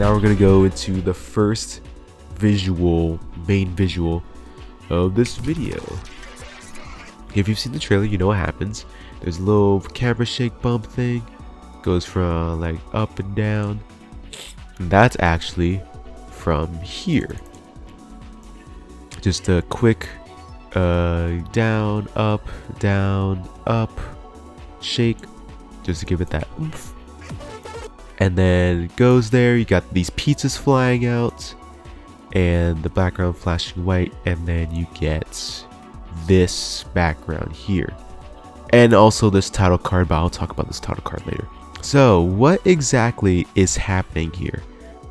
now we're gonna go into the first main visual of this video. If you've seen the trailer, you know what happens. There's a little camera shake bump thing, goes from like up and down, and that's actually from here. Just a quick down, up, shake, just to give it that oomph. And then it goes there, you got these pizzas flying out and the background flashing white, and then you get this background here. And also this title card, but I'll talk about this title card later. So what exactly is happening here?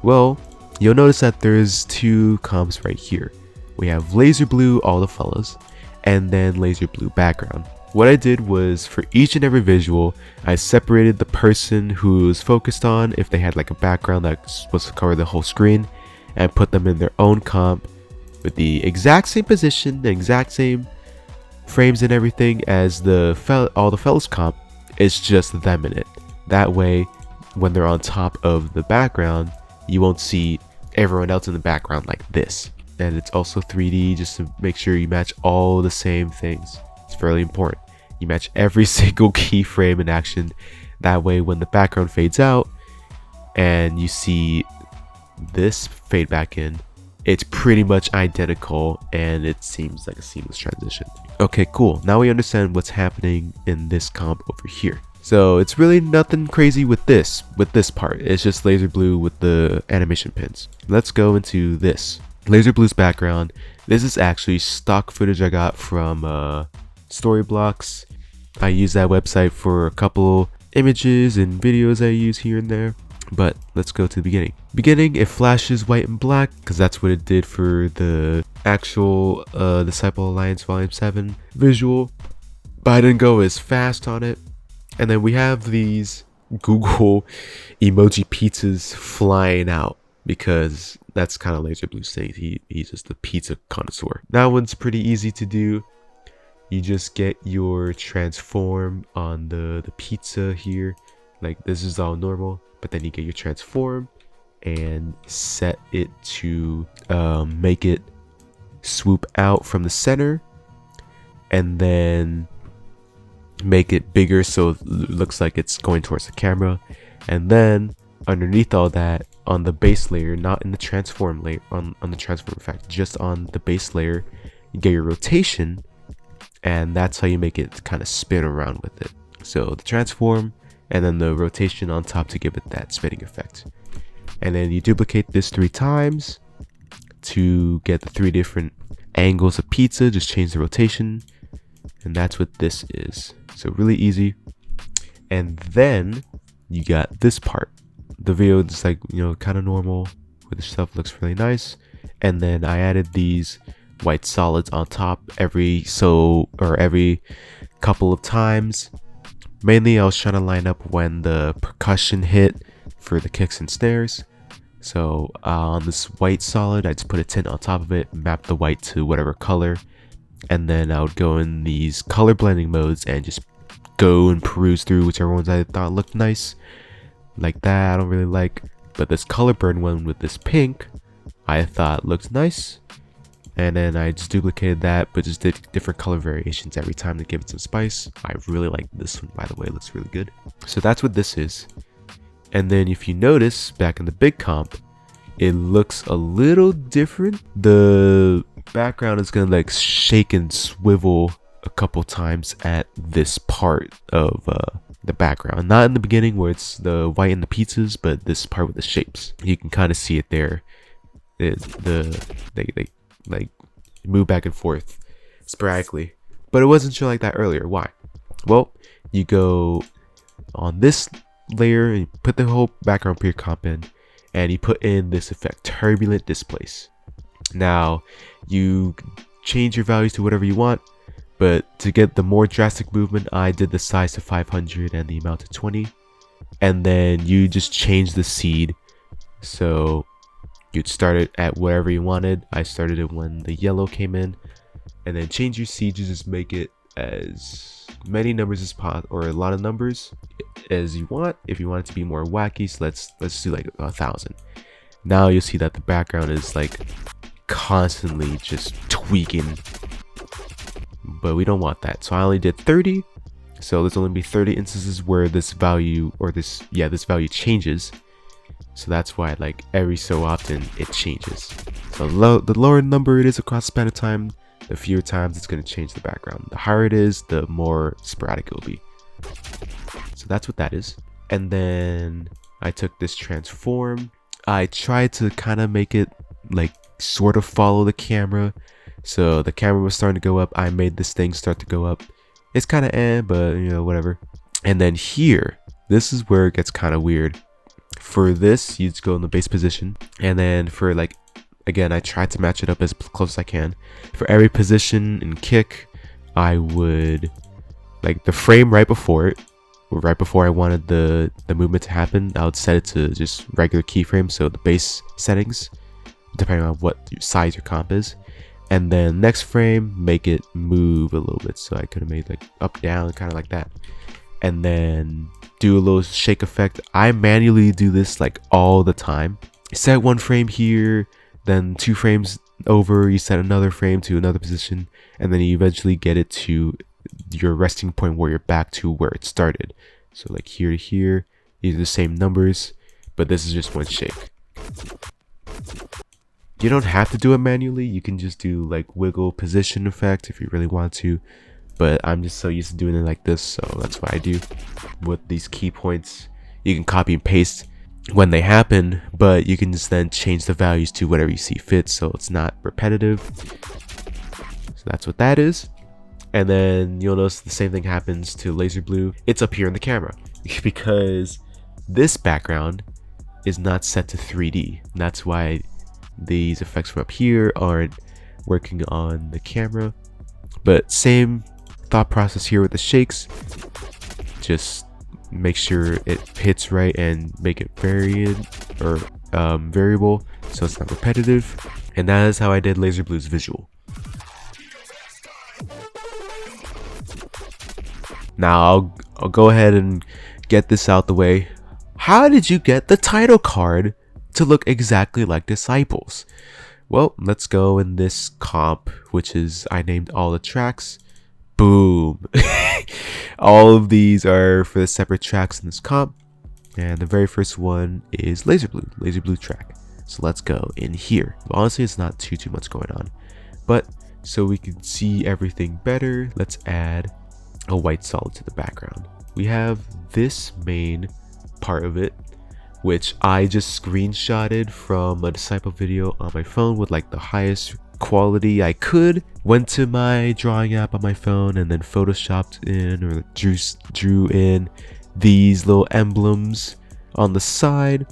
Well, you'll notice that there's two comps right here. We have LAZERBLUE, all the fellas, and then LAZERBLUE background. What I did was, for each and every visual, I separated the person who's focused on, if they had like a background that's supposed to cover the whole screen, and put them in their own comp with the exact same position, the exact same frames and everything as all the fellas comp. It's just them in it. That way, when they're on top of the background, you won't see everyone else in the background like this. And it's also 3D, just to make sure you match all the same things. It's fairly important. You match every single keyframe in action. That way, when the background fades out and you see this fade back in, it's pretty much identical and it seems like a seamless transition. Okay, cool. Now we understand what's happening in this comp over here. So it's really nothing crazy with this part. It's just LAZERBLUE with the animation pins. Let's go into this. LAZERBLUE's background. This is actually stock footage I got from Storyblocks. I use that website for a couple images and videos I use here and there. But let's go to the beginning. Beginning, it flashes white and black because that's what it did for the actual Disciple Alliance Volume 7 visual. But I didn't go as fast on it. And then we have these Google emoji pizzas flying out, because that's kind of LAZERBLUE's thing. He's just a pizza connoisseur. That one's pretty easy to do. You just get your transform on the pizza here. Like, this is all normal, but then you get your transform and set it to make it swoop out from the center, and then make it bigger so it looks like it's going towards the camera. And then underneath all that, on the base layer, not in the transform layer, on the transform effect, just on the base layer, you get your rotation, and that's how you make it kind of spin around with it. So the transform and then the rotation on top to give it that spinning effect. And then you duplicate this 3 times to get the 3 different angles of pizza. Just change the rotation, and that's what this is. So really easy. And then you got this part. The video is like, you know, kind of normal, where the stuff looks really nice. And then I added these white solids on top every couple of times. Mainly I was trying to line up when the percussion hit for the kicks and snares. So on this white solid, I just put a tint on top of it, map the white to whatever color, and then I would go in these color blending modes and just go and peruse through whichever ones I thought looked nice. Like that I don't really like, but this color burn one with this pink I thought looked nice, and then I just duplicated that, but just did different color variations every time to give it some spice. I really like this one, by the way. It looks really good. So that's what this is. And then if you notice, back in the big comp, it looks a little different. The background is gonna like shake and swivel a couple times at this part of the background. Not in the beginning where it's the white and the pizzas, but this part with the shapes. You can kind of see it there. They like move back and forth sporadically, but it wasn't sure like that earlier. Why? Well, you go on this layer and you put the whole background pre comp in, and you put in this effect, turbulent displace. Now you change your values to whatever you want, but to get the more drastic movement, I did the size to 500 and the amount to 20, and then you just change the seed. So you'd start it at wherever you wanted. I started it when the yellow came in, and then change your seed to just make it as many numbers as possible, or a lot of numbers as you want. If you want it to be more wacky, so let's do like 1,000. Now you'll see that the background is like constantly just tweaking, but we don't want that. So I only did 30. So there's only be 30 instances where this value, or this value changes. So that's why like every so often it changes. So the lower number it is across the span of time, the fewer times it's going to change the background. The higher it is, the more sporadic it will be. So that's what that is. And then I took this transform. I tried to kind of make it like sort of follow the camera. So the camera was starting to go up. I made this thing start to go up. It's kind of but you know, whatever. And then here, this is where it gets kind of weird. For this, you just go in the base position. And then for like, again, I tried to match it up as close as I can. For every position and kick, I would, like the frame right before it, right before I wanted the movement to happen, I would set it to just regular keyframe, so the base settings, depending on what size your comp is. And then next frame, make it move a little bit, so I could have made like up down, kind of like that. And then do a little shake effect. I manually do this like all the time. Set one frame here, then 2 frames over, you set another frame to another position, and then you eventually get it to your resting point where you're back to where it started. So like here to here, these are the same numbers, but this is just one shake. You don't have to do it manually. You can just do like wiggle position effect if you really want to, but I'm just so used to doing it like this, so that's what I do with these key points. You can copy and paste when they happen, but you can just then change the values to whatever you see fit, so it's not repetitive. So that's what that is. And then you'll notice the same thing happens to LAZERBLUE. It's up here in the camera because this background is not set to 3D. That's why these effects from up here aren't working on the camera. But same thought process here with the shakes. Just make sure it hits right and make it variable so it's not repetitive. And that is how I did LAZERBLUE's visual. Now I'll go ahead and get this out the way. How did you get the title card to look exactly like Disciples? Well, let's go in this comp, which is, I named all the tracks. Boom. All of these are for the separate tracks in this comp. And the very first one is LAZERBLUE track. So let's go in here. Honestly, it's not too much going on, but so we can see everything better, let's add a white solid to the background. We have this main part of it, which I just screenshotted from a Disciple video on my phone with like the highest quality I could. Went to my drawing app on my phone and then photoshopped in, or drew in these little emblems on the side,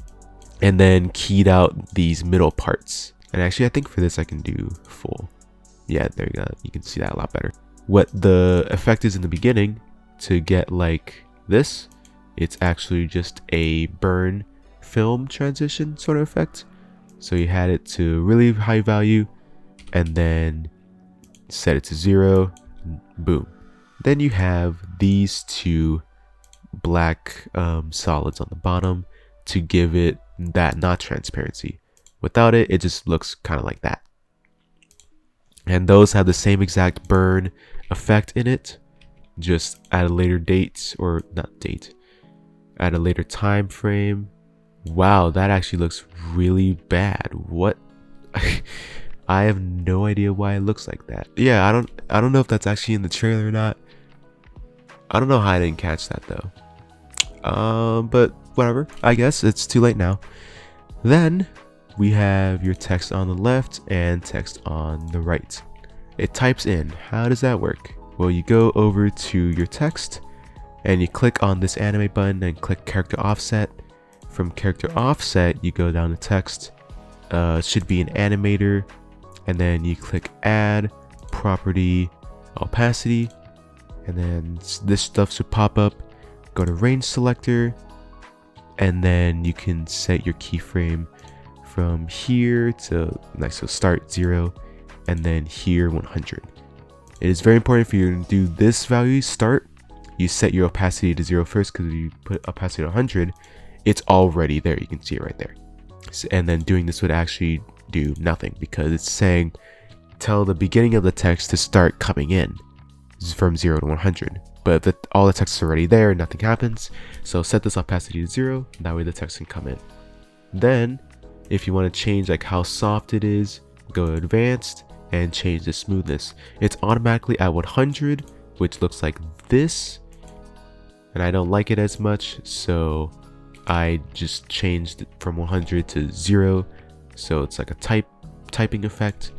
and then keyed out these middle parts. And actually, I think for this I can do full. Yeah, there you go. You can see that a lot better. What the effect is in the beginning to get like this, it's actually just a burn film transition sort of effect. So you had it to really high value and then set it to 0, boom. Then you have these 2 black solids on the bottom to give it that not transparency. Without it, it just looks kind of like that. And those have the same exact burn effect in it, just at a later date, or not date, at a later time frame. Wow, that actually looks really bad. What? I have no idea why it looks like that. Yeah, I don't know if that's actually in the trailer or not. I don't know how I didn't catch that though. But whatever, I guess it's too late now. Then we have your text on the left and text on the right. It types in. How does that work? Well, you go over to your text and you click on this animate button and click character offset. From character offset, you go down to text. It should be an animator, and then you click add property opacity, and then this stuff should pop up. Go to range selector, and then you can set your keyframe from here to next, so start 0, and then here 100. It is very important for you to do this value start. You set your opacity to 0 first, because if you put opacity to 100, it's already there. You can see it right there. And then doing this would actually do nothing because it's saying tell the beginning of the text to start coming in from 0 to 100. But if all the text is already there, nothing happens. So set this opacity to 0, that way the text can come in. Then if you want to change like how soft it is, go to advanced and change the smoothness. It's automatically at 100, which looks like this, and I don't like it as much, so I just changed it from 100 to 0, so it's like a typing effect,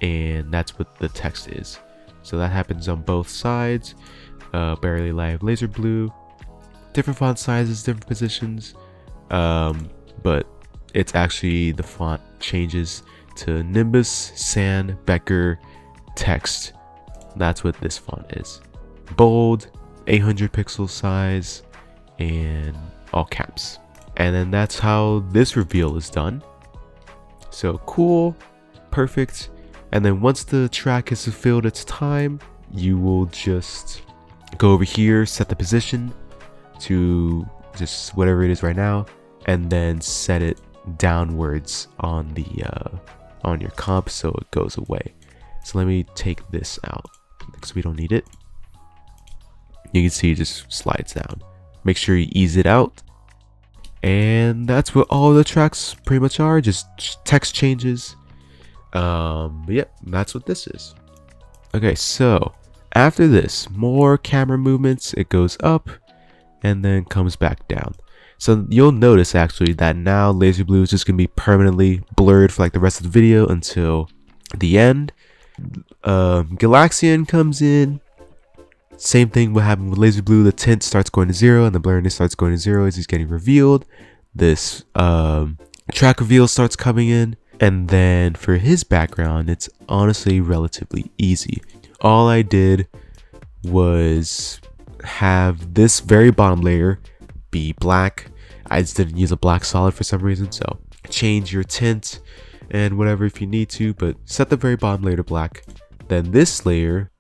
and that's what the text is. So that happens on both sides. Barely Live LAZERBLUE, different font sizes, different positions, but it's actually the font changes to Nimbus San Becker text. That's what this font is. Bold, 800 pixel size, and all caps. And then that's how this reveal is done. So cool, perfect. And then once the track has fulfilled its time, you will just go over here, set the position to just whatever it is right now, and then set it downwards on the on your comp so it goes away. So let me take this out because we don't need it. You can see it just slides down. Make sure you ease it out. And that's what all the tracks pretty much are, just text changes. But yeah, that's what this is. Okay, so after this, more camera movements, it goes up and then comes back down. So you'll notice actually that now LAZERBLUE is just going to be permanently blurred for like the rest of the video until the end. Galaxian comes in. Same thing what happened with LAZERBLUE. The tint starts going to 0 and the blurriness starts going to 0 as he's getting revealed. This track reveal starts coming in. And then for his background, it's honestly relatively easy. All I did was have this very bottom layer be black. I just didn't use a black solid for some reason, so change your tint and whatever if you need to, but set the very bottom layer to black. Then this layer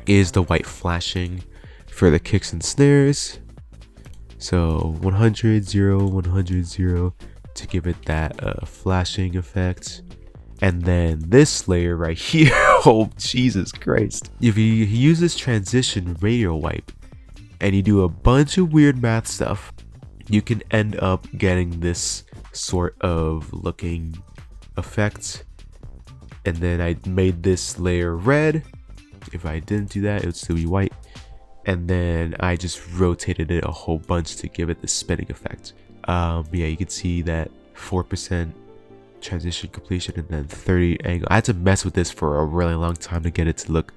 is the white flashing for the kicks and snares. So 100, 0, 100, 0 to give it that flashing effect. And then this layer right here, oh Jesus Christ. If you use this transition radio wipe and you do a bunch of weird math stuff, you can end up getting this sort of looking effect. And then I made this layer red. If I didn't do that, it would still be white. And then I just rotated it a whole bunch to give it the spinning effect. Yeah, you can see that 4% transition completion and then 30 angle. I had to mess with this for a really long time to get it to look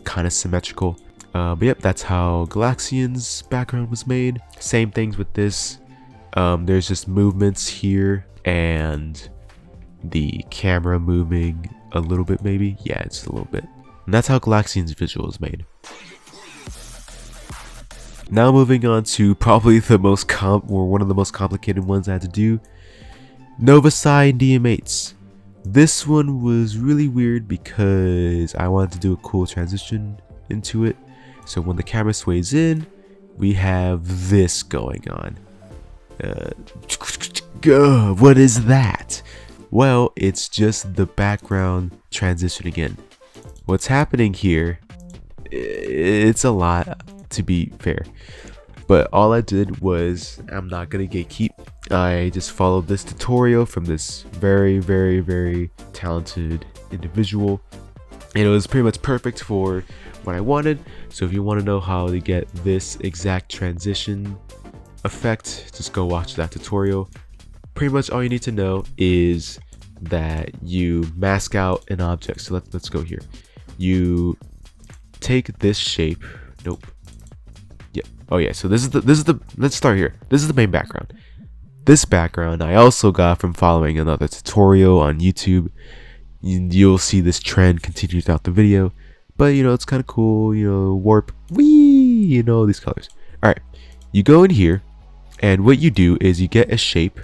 kind of symmetrical. But yep, that's how Galaxian's background was made. Same things with this. There's just movements here and the camera moving a little bit maybe. Yeah, just a little bit. And that's how Galaxian's visual is made. Now moving on to probably the most one of the most complicated ones I had to do. Noveci and DM8s. This one was really weird because I wanted to do a cool transition into it. So when the camera sways in, we have this going on. What is that? Well, it's just the background transitioning in. What's happening here, it's a lot to be fair. But all I did was, I'm not gonna gatekeep. I just followed this tutorial from this very, very, very talented individual. And it was pretty much perfect for what I wanted. So if you want to know how to get this exact transition effect, just go watch that tutorial. Pretty much all you need to know is that you mask out an object. So let's go here. You take this shape. Nope. Yeah. Oh yeah. So this is the let's start here. This is the main background. This background I also got from following another tutorial on YouTube. You'll see this trend continue throughout the video, but you know, it's kind of cool, you know, warp, wee, you know, these colors. All right, you go in here and what you do is you get a shape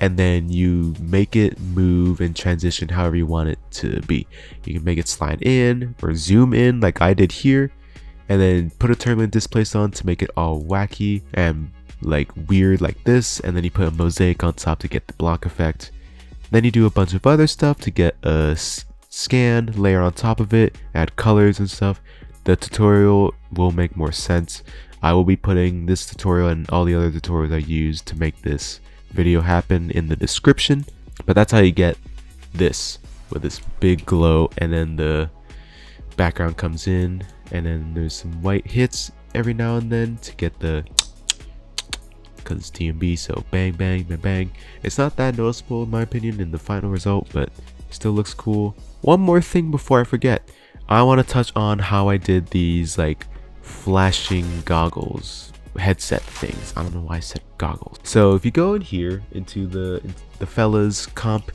and then you make it move and transition however you want it to be. You can make it slide in or zoom in like I did here, and then put a turbulent displace on to make it all wacky and like weird like this, and then you put a mosaic on top to get the block effect. Then you do a bunch of other stuff to get a scan layer on top of it, add colors and stuff. The tutorial will make more sense. I will be putting this tutorial and all the other tutorials I used to make this video happen in the description. But that's how you get this with this big glow, and then the background comes in, and then there's some white hits every now and then to get the, because it's TMB, so bang bang bang bang. It's not that noticeable in my opinion in the final result, but still looks cool. One more thing before I forget, I want to touch on how I did these like flashing goggles headset things. I don't know why I said goggles. So if you go in here into the fellas comp,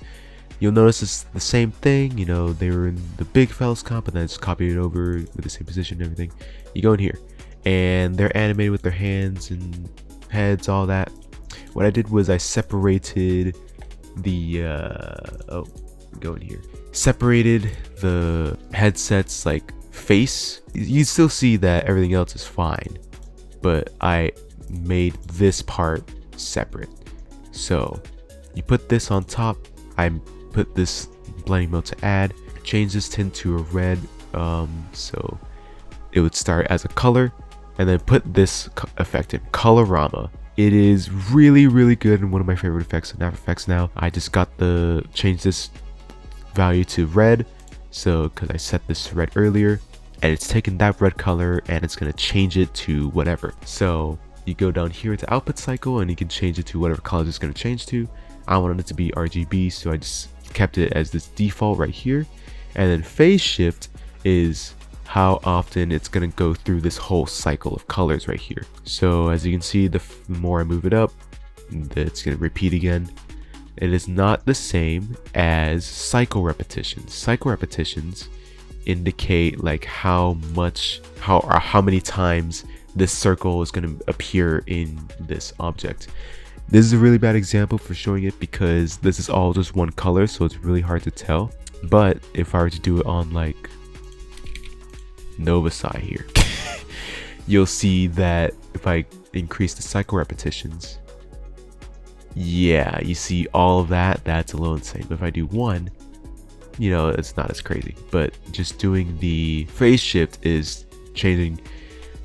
you'll notice it's the same thing. You know, they were in the big fellas comp, and then I just copied it over with the same position and everything. You go in here and they're animated with their hands and heads, all that. What I did was I separated the go in here, separated the headsets like face. You still see that everything else is fine, but I made this part separate. So you put this on top. I put this blending mode to add, change this tint to a red, so it would start as a color, and then put this effect in Colorama. It is really good and one of my favorite effects in After Effects now. I just got the change this value to red, so because I set this to red earlier, and it's taken that red color and it's going to change it to whatever. So you go down here into output cycle and you can change it to whatever color it's going to change to. I wanted it to be RGB, so I just kept it as this default right here. And then phase shift is how often it's going to go through this whole cycle of colors right here. So as you can see, the more I move it up, it's going to repeat again. It is not the same as cycle repetitions. Cycle repetitions indicate like how many times this circle is going to appear in this object. This is a really bad example for showing it because this is all just one color, so it's really hard to tell. But if I were to do it on like Noveci here, you'll see that if I increase the cycle repetitions, yeah, you see all of that. That's a little insane. But if I do one, you know, it's not as crazy. But just doing the phase shift is changing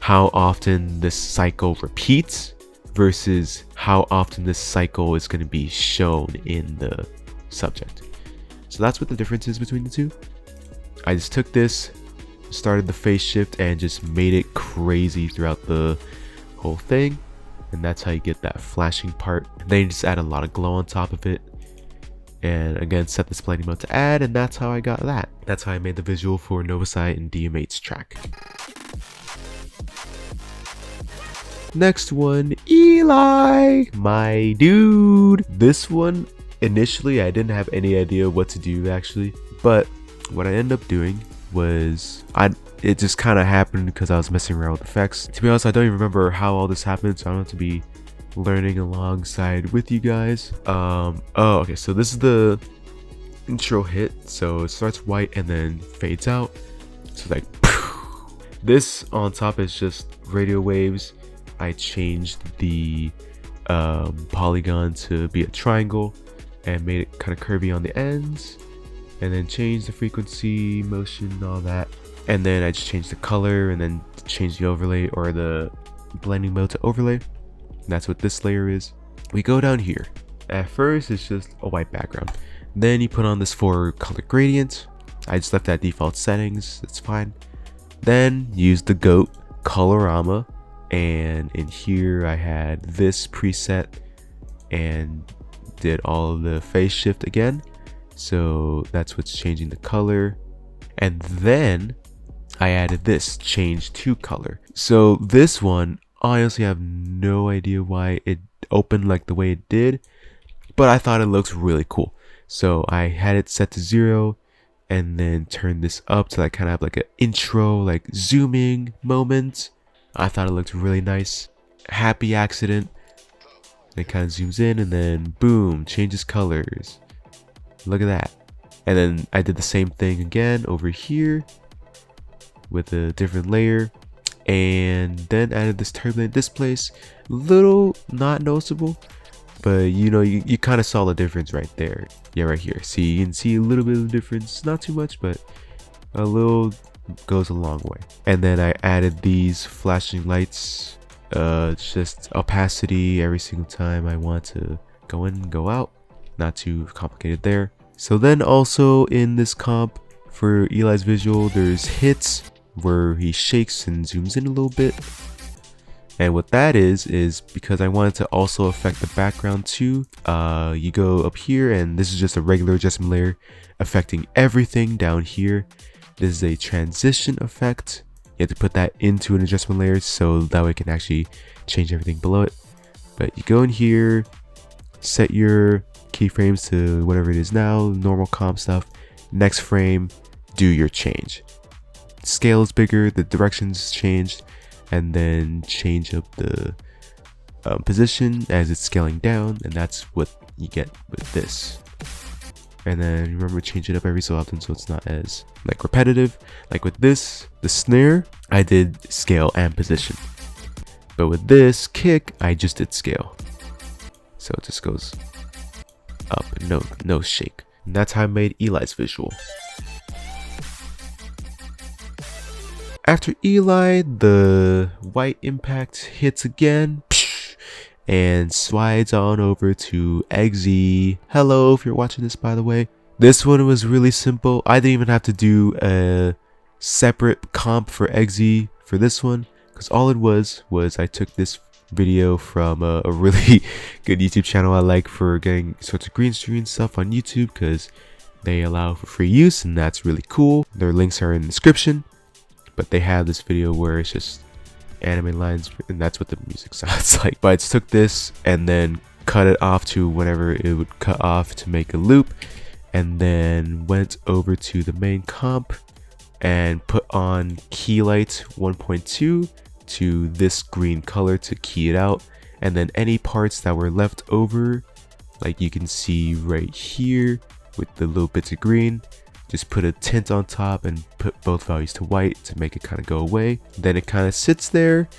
how often this cycle repeats versus how often this cycle is going to be shown in the subject. So that's what the difference is between the two. I just took this, started the phase shift, and just made it crazy throughout the whole thing. And that's how you get that flashing part. Then you just add a lot of glow on top of it. And again, set this blending mode to add, and that's how I got that. That's how I made the visual for Noveci and DM8's track. Next one, Eli, my dude. This one, initially, I didn't have any idea what to do actually. But what I ended up doing was, it just kind of happened because I was messing around with effects. To be honest, I don't even remember how all this happened, so I don't have to be learning alongside with you guys. Okay, so this is the intro hit. So it starts white and then fades out. So like, this on top is just radio waves. I changed the polygon to be a triangle and made it kind of curvy on the ends, and then changed the frequency, motion, all that. And then I just changed the color and then changed the overlay or the blending mode to overlay. And that's what this layer is. We go down here. At first, it's just a white background. Then you put on this 4 color gradient. I just left that default settings. That's fine. Then use the GOAT Colorama. And in here, I had this preset and did all of the phase shift again. So that's what's changing the color. And then I added this change to color. So this one, I honestly have no idea why it opened like the way it did, but I thought it looks really cool. So I had it set to 0 and then turned this up to like kind of have like an intro, like zooming moment. I thought it looked really nice. Happy accident. It kind of zooms in and then boom, changes colors. Look at that. And then I did the same thing again over here with a different layer, and then added this turbulent displace. Little not noticeable, But you know, you kind of saw the difference right there. Yeah, right here. See, you can see a little bit of difference, not too much, but a little goes a long way. And then I added these flashing lights, just opacity every single time I want to go in and go out. Not too complicated there. So then also in this comp for Eli's visual, there's hits where he shakes and zooms in a little bit. And what that is because I wanted to also affect the background too. You go up here, and this is just a regular adjustment layer affecting everything down here. This is a transition effect. You have to put that into an adjustment layer so that way it can actually change everything below it. But you go in here, set your keyframes to whatever it is now, normal comp stuff. Next frame, do your change. Scale is bigger, the direction's changed, and then change up the position as it's scaling down, and that's what you get with this. And then remember, change it up every so often so it's not as like repetitive. Like with this, the snare, I did scale and position, but with this kick, I just did scale, so it just goes up, no shake. And that's how I made Eli's visual. After Eli, the white impact hits again and slides on over to ESKVY. Hello, if you're watching this, by the way. This one was really simple. I didn't even have to do a separate comp for ESKVY for this one, because all it was I took this video from a really good YouTube channel I like for getting sorts of green screen stuff on YouTube, because they allow for free use, and that's really cool. Their links are in the description. But they have this video where it's just anime lines, and that's what the music sounds like. But I just took this and then cut it off to whenever it would cut off to make a loop, and then went over to the main comp and put on key light 1.2 to this green color to key it out. And then any parts that were left over, like you can see right here with the little bits of green, just put a tint on top and put both values to white to make it kind of go away. Then it kind of sits there,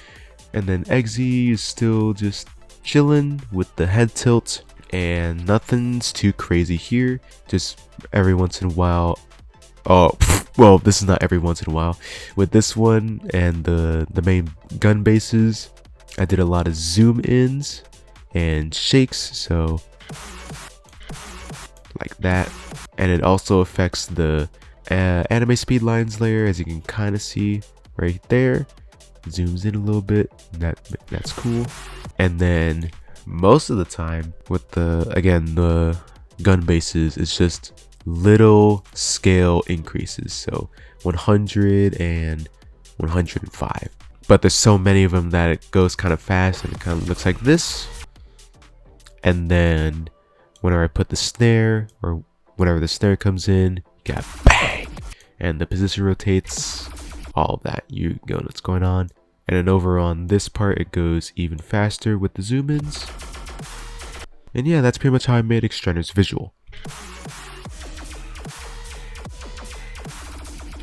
and then ESKVY is still just chilling with the head tilt, and nothing's too crazy here. Just every once in a while, well, this is not every once in a while. With this one and the main gun bases, I did a lot of zoom ins and shakes, so like that. And it also affects the anime speed lines layer, as you can kind of see right there. Zooms in a little bit, that's cool. And then most of the time with the gun bases, it's just little scale increases, so 100 and 105. But there's so many of them that it goes kind of fast, and it kind of looks like this. And then whenever I put the snare, or whenever the snare comes in, you got bang, and the position rotates, all of that. You go know what's going on. And then over on this part, it goes even faster with the zoom ins. And yeah, that's pretty much how I made Extrenor's visual.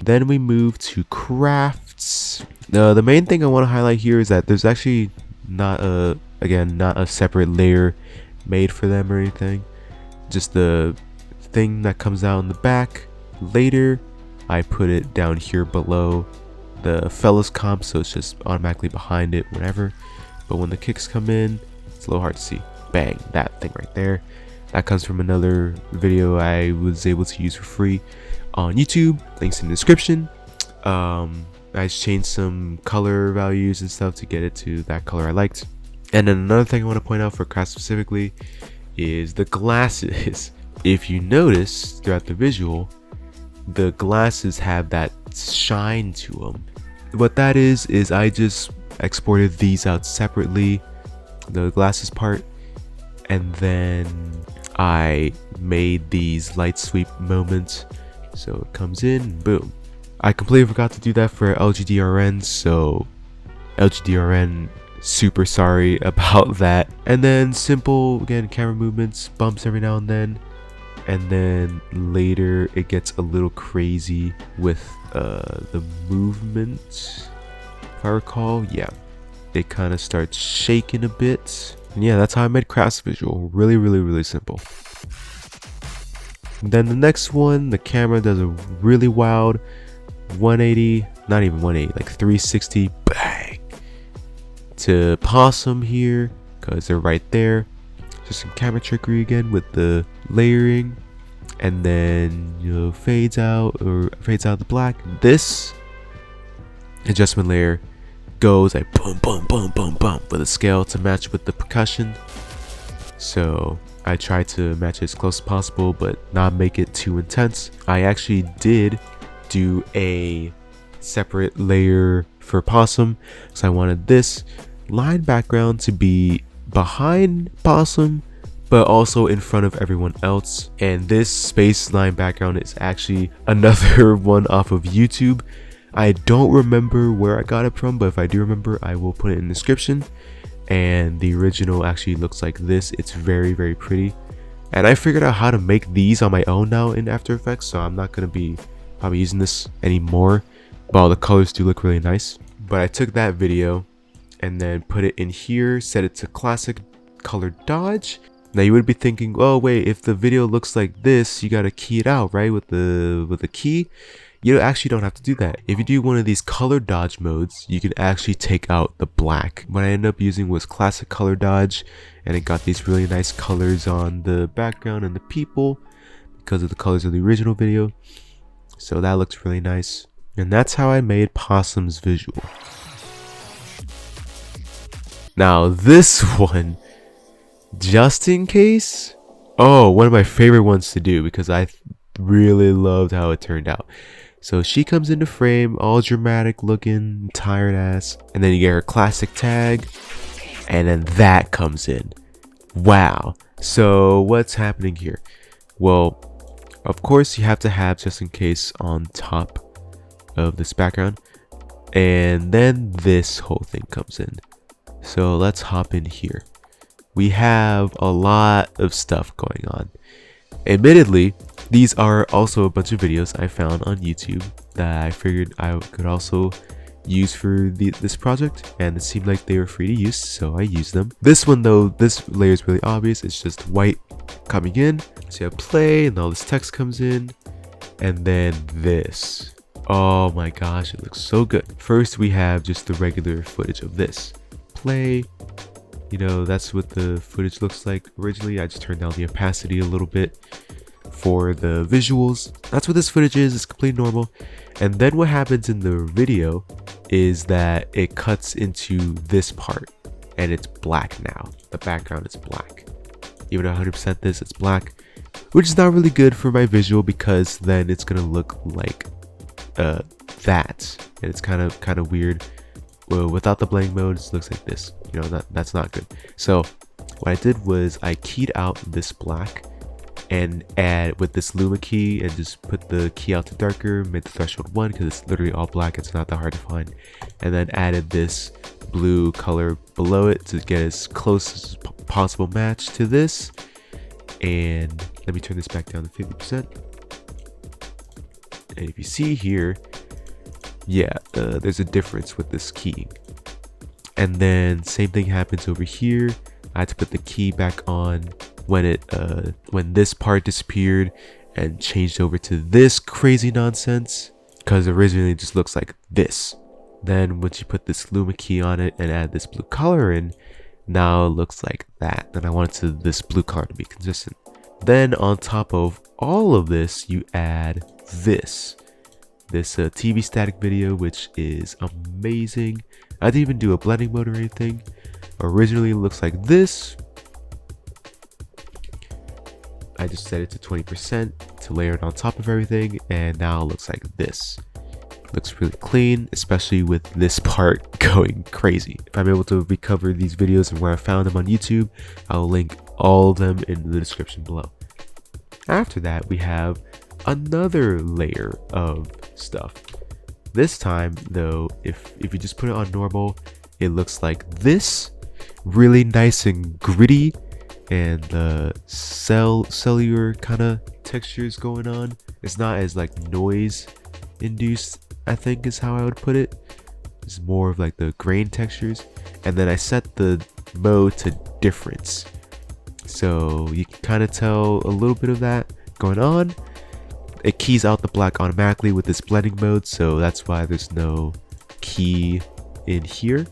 Then we move to crafts. The main thing I want to highlight here is that there's actually not a separate layer made for them or anything. Just the thing that comes out in the back. Later, I put it down here below the fellas comp, so it's just automatically behind it whenever. But when the kicks come in, it's a little hard to see. Bang, that thing right there. That comes from another video I was able to use for free on YouTube. Links in the description. I changed some color values and stuff to get it to that color I liked. And then another thing I want to point out for craft specifically is the glasses. If you notice throughout the visual, the glasses have that shine to them. What that is I just exported these out separately, the glasses part, and then I made these light sweep moments, so it comes in, boom. I completely forgot to do that for LGDRN, so LGDRN, super sorry about that. And then simple, again, camera movements, bumps every now and then. And then later it gets a little crazy with the movement, if I recall. Yeah, it kind of starts shaking a bit, And yeah, that's how I made Crafts Visual. Really simple. And then the next one, the camera does a really wild 180, not even 180, like 360 bang to Possum here, because they're right there. Just some camera trickery again with the layering, and then, you know, fades out the black. This adjustment layer goes like boom boom boom boom boom with a scale to match with the percussion. So I try to match it as close as possible but not make it too intense. I actually did do a separate layer for Possum, so I wanted this line background to be behind Possum but also in front of everyone else, and this space line background is actually another one off of YouTube. I don't remember where I got it from, but if I do remember, I will put it in the description. And the original actually looks like this. It's very pretty, and I figured out how to make these on my own now in After Effects, so I'm not going to be probably using this anymore, but all the colors do look really nice. But I took that video and then put it in here, set it to classic color dodge. Now you would be thinking, oh wait, if the video looks like this, you gotta key it out, right, with the key. You actually don't have to do that. If you do one of these color dodge modes, you can actually take out the black. What I ended up using was classic color dodge, and it got these really nice colors on the background and the people because of the colors of the original video. So that looks really nice. And that's how I made Possum's visual. Now this one, just in case, oh, one of my favorite ones to do because I really loved how it turned out. So she comes into frame, all dramatic looking, tired ass, and then you get her classic tag, and then that comes in. Wow. So what's happening here? Well, of course you have to have just in case on top of this background, and then this whole thing comes in. So let's hop in here. We have a lot of stuff going on. Admittedly, these are also a bunch of videos I found on YouTube that I figured I could also use for this project, and it seemed like they were free to use, so I used them. This one though, this layer is really obvious. It's just white coming in, so you have play and all this text comes in, and then this. Oh my gosh, it looks so good. First we have just the regular footage of this. Play. You know, that's what the footage looks like originally. I just turned down the opacity a little bit for the visuals. That's what this footage is. It's completely normal. And then what happens in the video is that it cuts into this part and it's black now. The background is black. Even 100% this, it's black, which is not really good for my visual because then it's gonna look like that, and it's kind of weird. Well, without the blending mode, it looks like this. You know, that's not good. So what I did was I keyed out this black and add with this luma key and just put the key out to darker, made the threshold 1 because it's literally all black. It's not that hard to find. And then added this blue color below it to get as close as possible match to this. And let me turn this back down to 50%. And if you see here, yeah, there's a difference with this keying. And then same thing happens over here. I had to put the key back on when when this part disappeared and changed over to this crazy nonsense, because originally it just looks like this. Then once you put this luma key on it and add this blue color in, now it looks like that. Then I wanted this blue color to be consistent. Then on top of all of this, you add this TV static video, which is amazing. I didn't even do a blending mode or anything. Originally it looks like this. I just set it to 20% to layer it on top of everything, and now it looks like this. It looks really clean, especially with this part going crazy. If I'm able to recover these videos and where I found them on YouTube, I'll link all of them in the description below. After that, we have another layer of stuff. This time though, if you just put it on normal, it looks like this, really nice and gritty, and the cellular kind of textures going on. It's not as like noise induced, I think is how I would put it. It's more of like the grain textures. And then I set the mode to difference. So you can kind of tell a little bit of that going on. It keys out the black automatically with this blending mode, so that's why there's no key in here.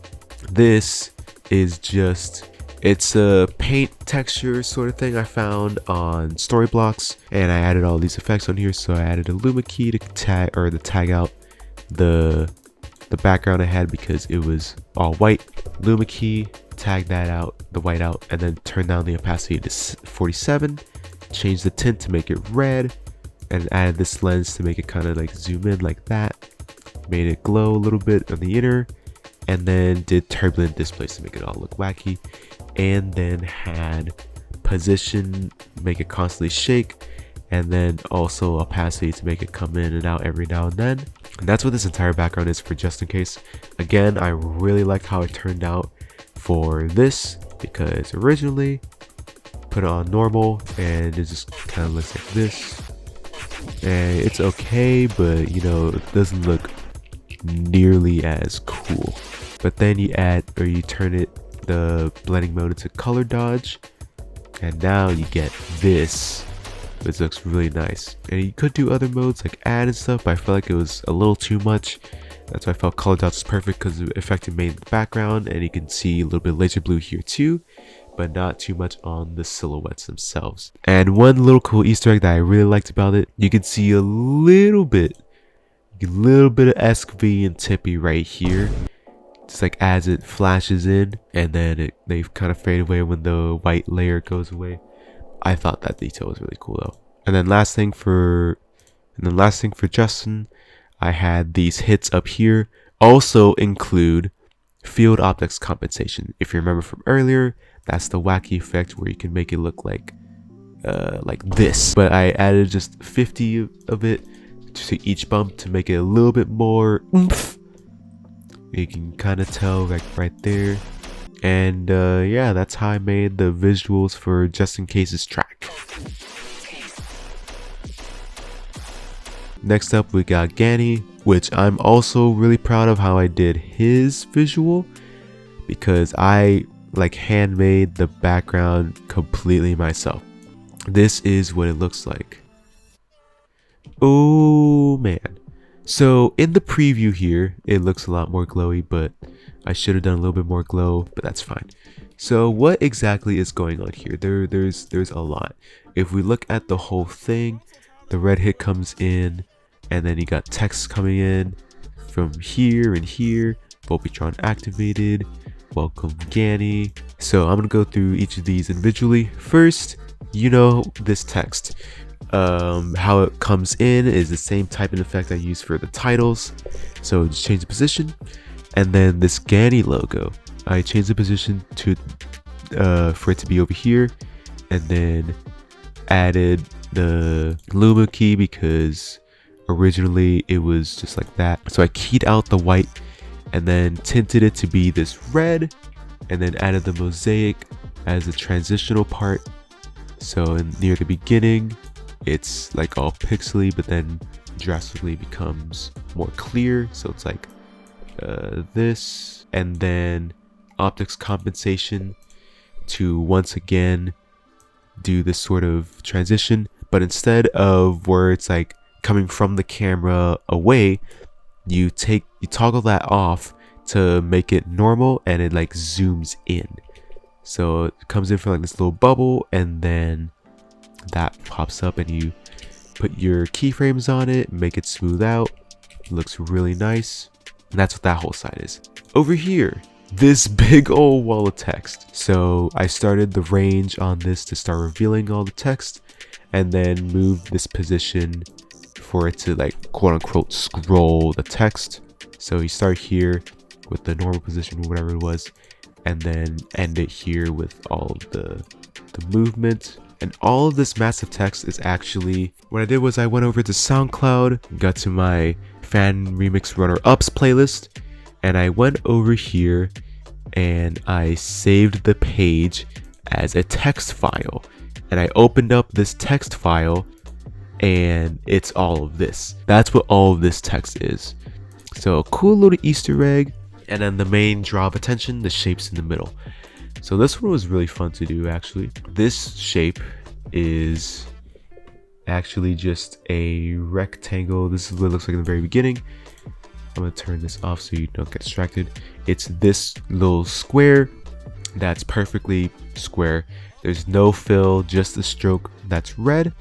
This is just, it's a paint texture sort of thing I found on Storyblocks, and I added all these effects on here. So I added a luma key to tag out the background I had because it was all white. Luma key, tag that out, the white out, and then turn down the opacity to 47. Change the tint to make it red, and added this lens to make it kind of like zoom in like that. Made it glow a little bit on the inner, and then did turbulent displays to make it all look wacky, and then had position, make it constantly shake, and then also opacity to make it come in and out every now and then. And that's what this entire background is for Just In Case. Again, I really liked how it turned out for this, because originally put it on normal and it just kind of looks like this, and it's okay, but you know, it doesn't look nearly as cool. But then you add, or you turn it, the blending mode, into color dodge, and now you get this, which looks really nice. And you could do other modes like add and stuff, but I felt like it was a little too much. That's why I felt color dodge was perfect, because it affected made the background, and you can see a little bit of laser blue here too, but not too much on the silhouettes themselves. And one little cool Easter egg that I really liked about it, you can see a little bit of ESKVY and tippy right here, just like as it flashes in, and then they kind of fade away when the white layer goes away. I thought that detail was really cool though. And then last thing for Justin, I had these hits up here also include field optics compensation. If you remember from earlier, that's the wacky effect where you can make it look like this. But I added just 50 of it to each bump to make it a little bit more oomph. You can kind of tell like right there. And yeah, that's how I made the visuals for Just In Case's track. Next up, we got GANII, which I'm also really proud of how I did his visual, because I like handmade the background completely myself. This is what it looks like. Oh man. So in the preview here, it looks a lot more glowy, but I should have done a little bit more glow, but that's fine. So what exactly is going on here? There's a lot. If we look at the whole thing, the red hit comes in, and then you got text coming in from here and here. Volpitron activated. Welcome GANII. So I'm gonna go through each of these individually. First, you know this text. How it comes in is the same type of effect I use for the titles. So just change the position, and then this GANII logo, I changed the position to for it to be over here, and then added the luma key because originally it was just like that. So I keyed out the white and then tinted it to be this red, and then added the mosaic as a transitional part. So near the beginning, it's like all pixely, but then drastically becomes more clear. So it's like this, and then optics compensation to once again do this sort of transition, but instead of where it's like coming from the camera away, you toggle that off to make it normal, and it like zooms in. So it comes in from like this little bubble, and then that pops up, and you put your keyframes on it, make it smooth out. It looks really nice. And that's what that whole side is. Over here, this big old wall of text. So I started the range on this to start revealing all the text, and then moved this position for it to like quote unquote scroll the text. So you start here with the normal position, whatever it was, and then end it here with all of the movement. And all of this massive text is actually, what I did was I went over to SoundCloud, got to my Fan-Remixes runner-ups playlist, and I went over here and I saved the page as a text file. And I opened up this text file, and it's all of this. That's what all of this text is. So a cool little Easter egg. And then the main draw of attention, the shapes in the middle. So this one was really fun to do actually. This shape is actually just a rectangle. This is what it looks like in the very beginning. I'm gonna turn this off so you don't get distracted. It's this little square that's perfectly square. There's no fill, just the stroke that's red.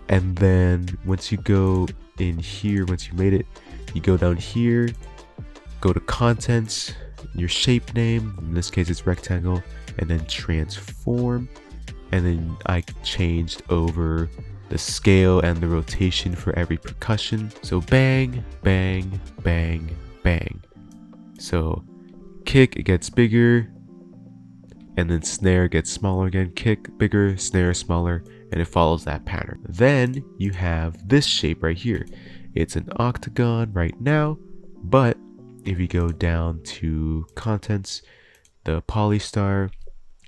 And then once you go in here, once you made it, you go down here, go to contents, your shape name, in this case it's rectangle, and then transform. And then I changed over the scale and the rotation for every percussion. So bang, bang, bang, bang. So kick, it gets bigger, and then snare gets smaller again. Kick, bigger, snare, smaller, and it follows that pattern. Then you have this shape right here. It's an octagon right now, but if you go down to contents, the polystar,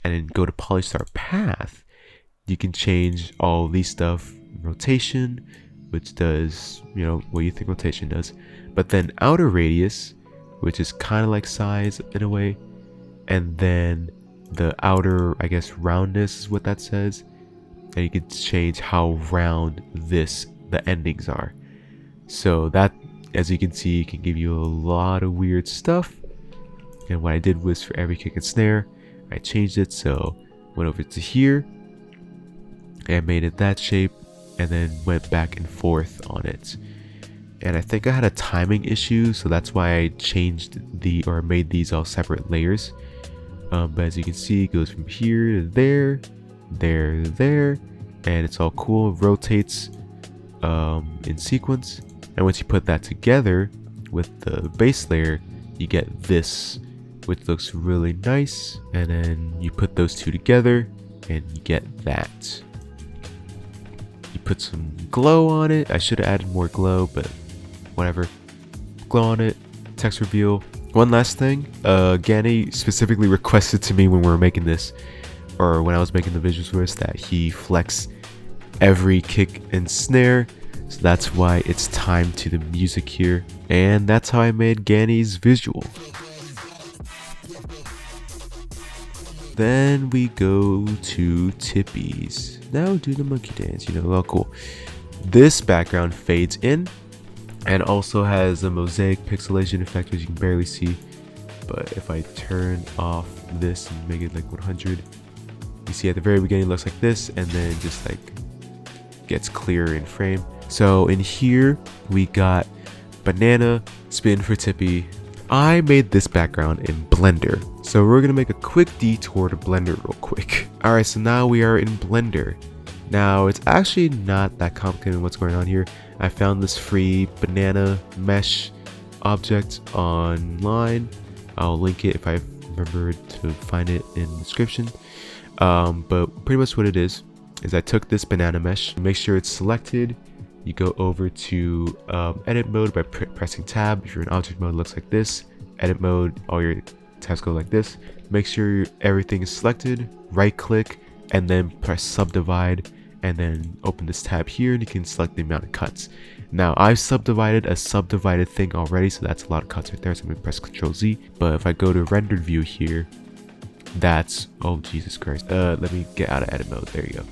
and then go to polystar path, you can change all these stuff. Rotation, which does, you know, what you think rotation does, but then outer radius, which is kind of like size in a way, and then the outer, I guess, roundness is what that says, and you can change how round the endings are. So that, as you can see, can give you a lot of weird stuff. And what I did was for every kick and snare, I changed it. So went over to here and made it that shape, and then went back and forth on it. And I think I had a timing issue, so that's why I changed or made these all separate layers. But as you can see, it goes from here to there, there to there, and it's all cool. It rotates in sequence. And once you put that together with the base layer, you get this, which looks really nice. And then you put those two together and you get that. You put some glow on it. I should have added more glow, but whatever. Glow on it, text reveal. One last thing, GANII specifically requested to me when we were making this, or when I was making the visuals for this, that he flex every kick and snare. So that's why it's time to the music here. And that's how I made GANII's visual. Then we go to tippies. Now do the monkey dance, you know, well, cool. This background fades in and also has a mosaic pixelation effect, which you can barely see. But if I turn off this and make it like 100, you see at the very beginning it looks like this, and then just like gets clearer in frame. So in here we got banana, spin for tippy. I made this background in Blender, so we're gonna make a quick detour to Blender real quick. Alright, so now we are in Blender. Now it's actually not that complicated what's going on here. I found this free banana mesh object online. I'll link it if I remember to find it in the description. But pretty much what it is I took this banana mesh, make sure it's selected. You go over to edit mode by pressing tab. If you're in object mode, it looks like this. Edit mode, all your tabs go like this. Make sure everything is selected, right click, and then press subdivide, and then open this tab here, and you can select the amount of cuts. Now I've subdivided a subdivided thing already, so that's a lot of cuts right there, so I'm gonna press Ctrl Z. But if I go to rendered view here, that's, oh Jesus Christ, let me get out of edit mode, there you go.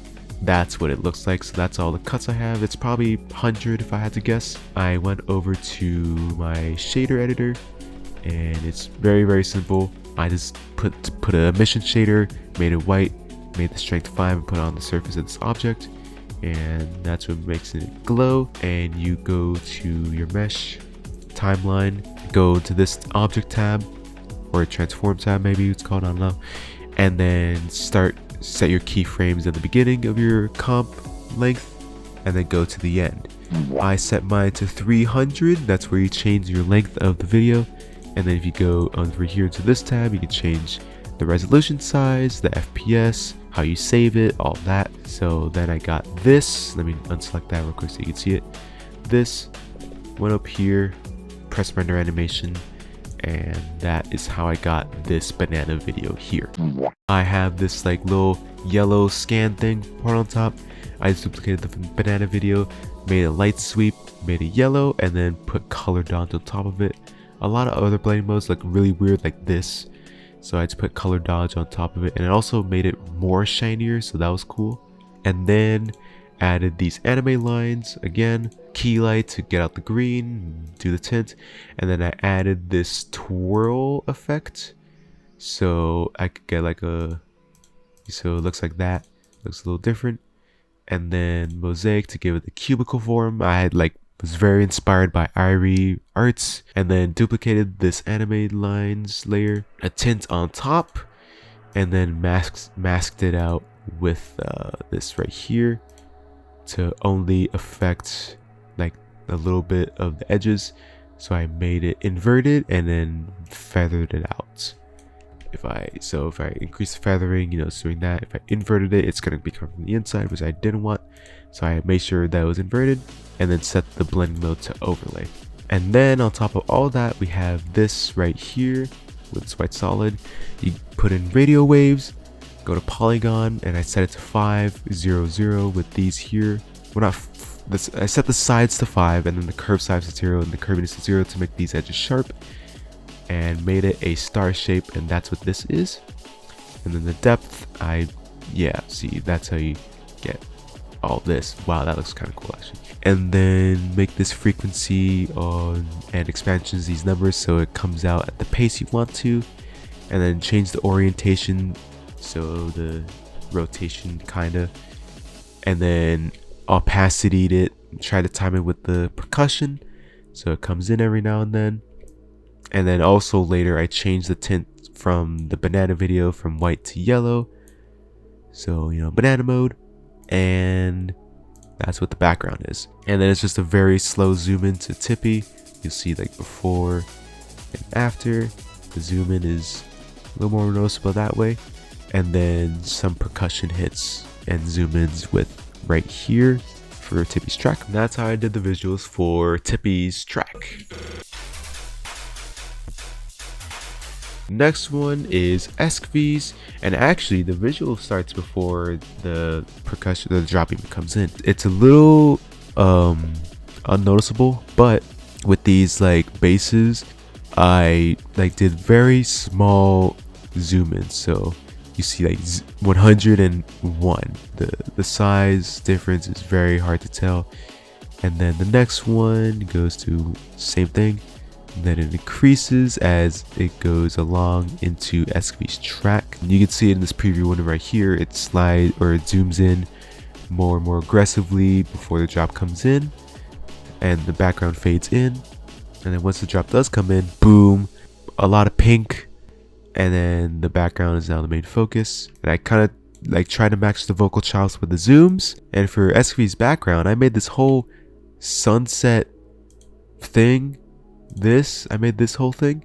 That's what it looks like. So that's all the cuts I have. It's probably 100 if I had to guess. I went over to my shader editor, and it's very, very simple. I just put a emission shader, made it white, made the strength 5, and put it on the surface of this object, and that's what makes it glow. And you go to your mesh timeline, go to this object tab, or a transform tab maybe it's called, I don't know, and then set your keyframes at the beginning of your comp length, and then go to the end. I set mine to 300. That's where you change your length of the video. And then if you go over here to this tab, you can change the resolution size, the FPS, how you save it, all that. So then I got this. Let me unselect that real quick so you can see it. This went up here, press render animation, and that is how I got this banana video here. I have this like little yellow scan thing put on top. I just duplicated the banana video, made a light sweep, made it yellow, and then put color down to the top of it. A lot of other blending modes look really weird like this, So I just put color dodge on top of it, and it also made it more shinier, so that was cool. And then added these anime lines again, key light to get out the green, do the tint, and then I added this twirl effect, so I could get like so it looks like that, looks a little different. And then mosaic to give it the cubicle form. I had was very inspired by Irie arts, and then duplicated this anime lines layer, a tint on top, and then masked it out with this right here to only affect like a little bit of the edges. So I made it inverted and then feathered it out. If I increase the feathering, it's doing that. If I inverted it, it's going to be coming from the inside, which I didn't want. So I made sure that it was inverted, and then set the blending mode to overlay. And then on top of all that, we have this right here with this white solid. You put in radio waves, go to polygon, and I set it to 500 with these here. I set the sides to 5, and then the curve sides to 0, and the curviness to 0 to make these edges sharp, and made it a star shape, and that's what this is. And then the depth, see, that's how you get all this. Wow, that looks kind of cool actually. And then make this frequency and expansions, these numbers, so it comes out at the pace you want to. And then change the orientation, so the rotation kinda. And then opacity it, try to time it with the percussion, so it comes in every now and then. And then also later I changed the tint from the banana video from white to yellow, so banana mode, and that's what the background is. And then it's just a very slow zoom in to tippy. You'll see like before and after. The zoom in is a little more noticeable that way, and then some percussion hits and zoom ins with right here for Tippy's track. And that's how I did the visuals for Tippy's track. Next one is ESKVY's, and actually the visual starts before the percussion, the drop even comes in. It's a little unnoticeable, but with these basses, I did very small zoom in, so you see 101. The size difference is very hard to tell. And then the next one goes to same thing. And then it increases as it goes along into ESKVY's track. And you can see it in this preview window right here. It zooms in more and more aggressively before the drop comes in, and the background fades in. And then once the drop does come in, boom, a lot of pink, and then the background is now the main focus. And I kind of try to match the vocal chops with the zooms. And for ESKVY's background, I made this whole sunset thing. I made this whole thing,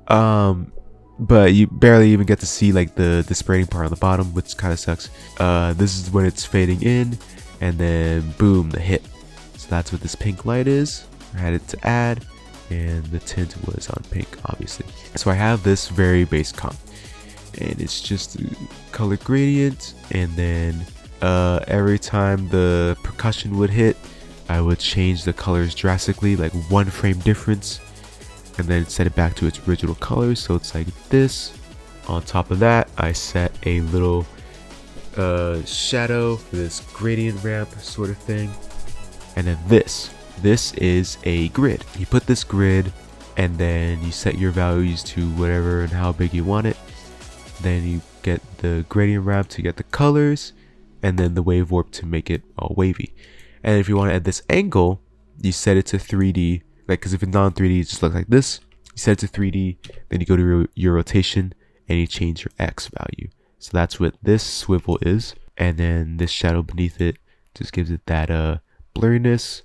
but you barely even get to see the spraying part on the bottom, which kind of sucks. This is when it's fading in, and then boom, the hit. So that's what this pink light is. I had it to add, and the tint was on pink, obviously. So I have this very base comp, and it's just a color gradient, and then every time the percussion would hit, I would change the colors drastically, 1 frame difference, and then set it back to its original colors, so it's like this. On top of that, I set a little shadow for this gradient ramp sort of thing. And then this is a grid. You put this grid, and then you set your values to whatever and how big you want it. Then you get the gradient ramp to get the colors, and then the wave warp to make it all wavy. And if you want to add this angle, you set it to 3D, because if it's non-3D, it just looks like this. You set it to 3D, then you go to your rotation, and you change your X value. So that's what this swivel is. And then this shadow beneath it just gives it that blurriness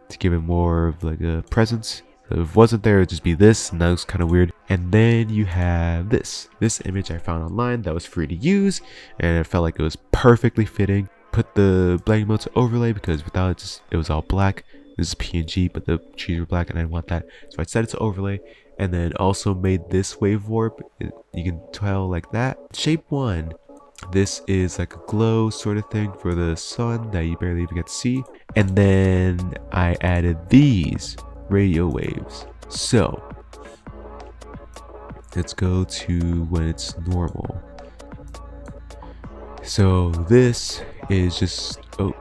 to give it more of a presence. So if it wasn't there, it would just be this, and that was kind of weird. And then you have this image I found online that was free to use, and it felt like it was perfectly fitting. Put the blending mode to overlay, because without it, it was all black. This is PNG, but the trees were black, and I didn't want that, so I set it to overlay. And then also made this wave warp. You can tell like that. Shape 1. This is like a glow sort of thing for the sun that you barely even get to see. And then I added these radio waves. So Let's go to when it's normal. So this is just, oh,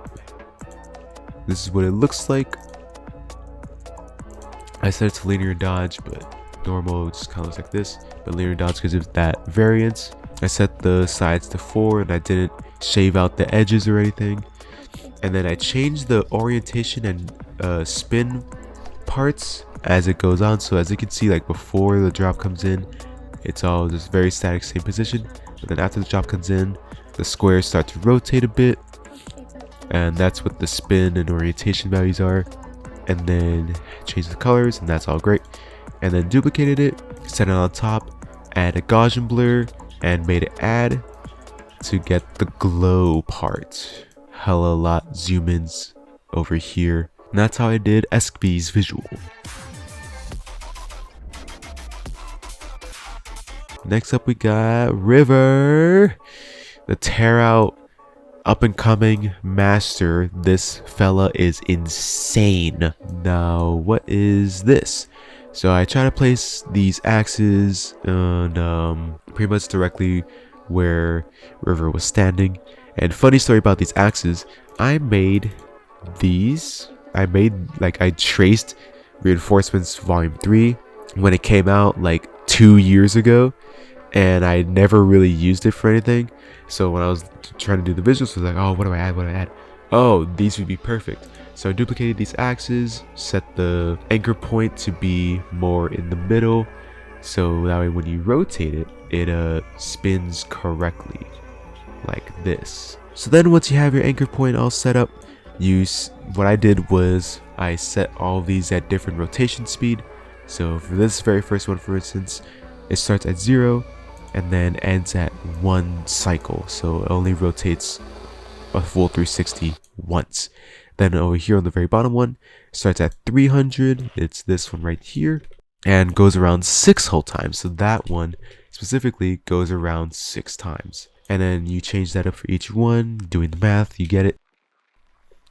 this is what it looks like. I set it to linear dodge, but normal just kind of looks like this, but linear dodge because of that variance. I set the sides to 4 and I didn't shave out the edges or anything. And then I changed the orientation and spin parts as it goes on. So as you can see, like before the drop comes in, it's all just very static, same position. But then after the drop comes in, the squares start to rotate a bit. And that's what the spin and orientation values are. And then change the colors, and that's all great. And then duplicated it, set it on top, add a Gaussian blur, and made it add to get the glow part. Hella lot zoom ins over here. And that's how I did ESKVY's visual. Next up we got River, the tear out up and coming master. This fella is insane. Now what is this? So I try to place these axes on pretty much directly where River was standing. And funny story about these axes, I made these. I traced Reinforcements Volume 3 when it came out like 2 years ago, and I never really used it for anything. So when I was trying to do the visuals, I was like, oh, what do I add? Oh, these would be perfect. So I duplicated these axes, set the anchor point to be more in the middle, so that way when you rotate it, it spins correctly, like this. So then once you have your anchor point all set up, what I did was I set all of these at different rotation speed. So for this very first one, for instance, it starts at 0 and then ends at 1 cycle. So it only rotates a full 360 once. Then over here on the very bottom one, starts at 300. It's this one right here, and goes around 6 whole times. So that one specifically goes around 6 times. And then you change that up for each one, doing the math, you get it.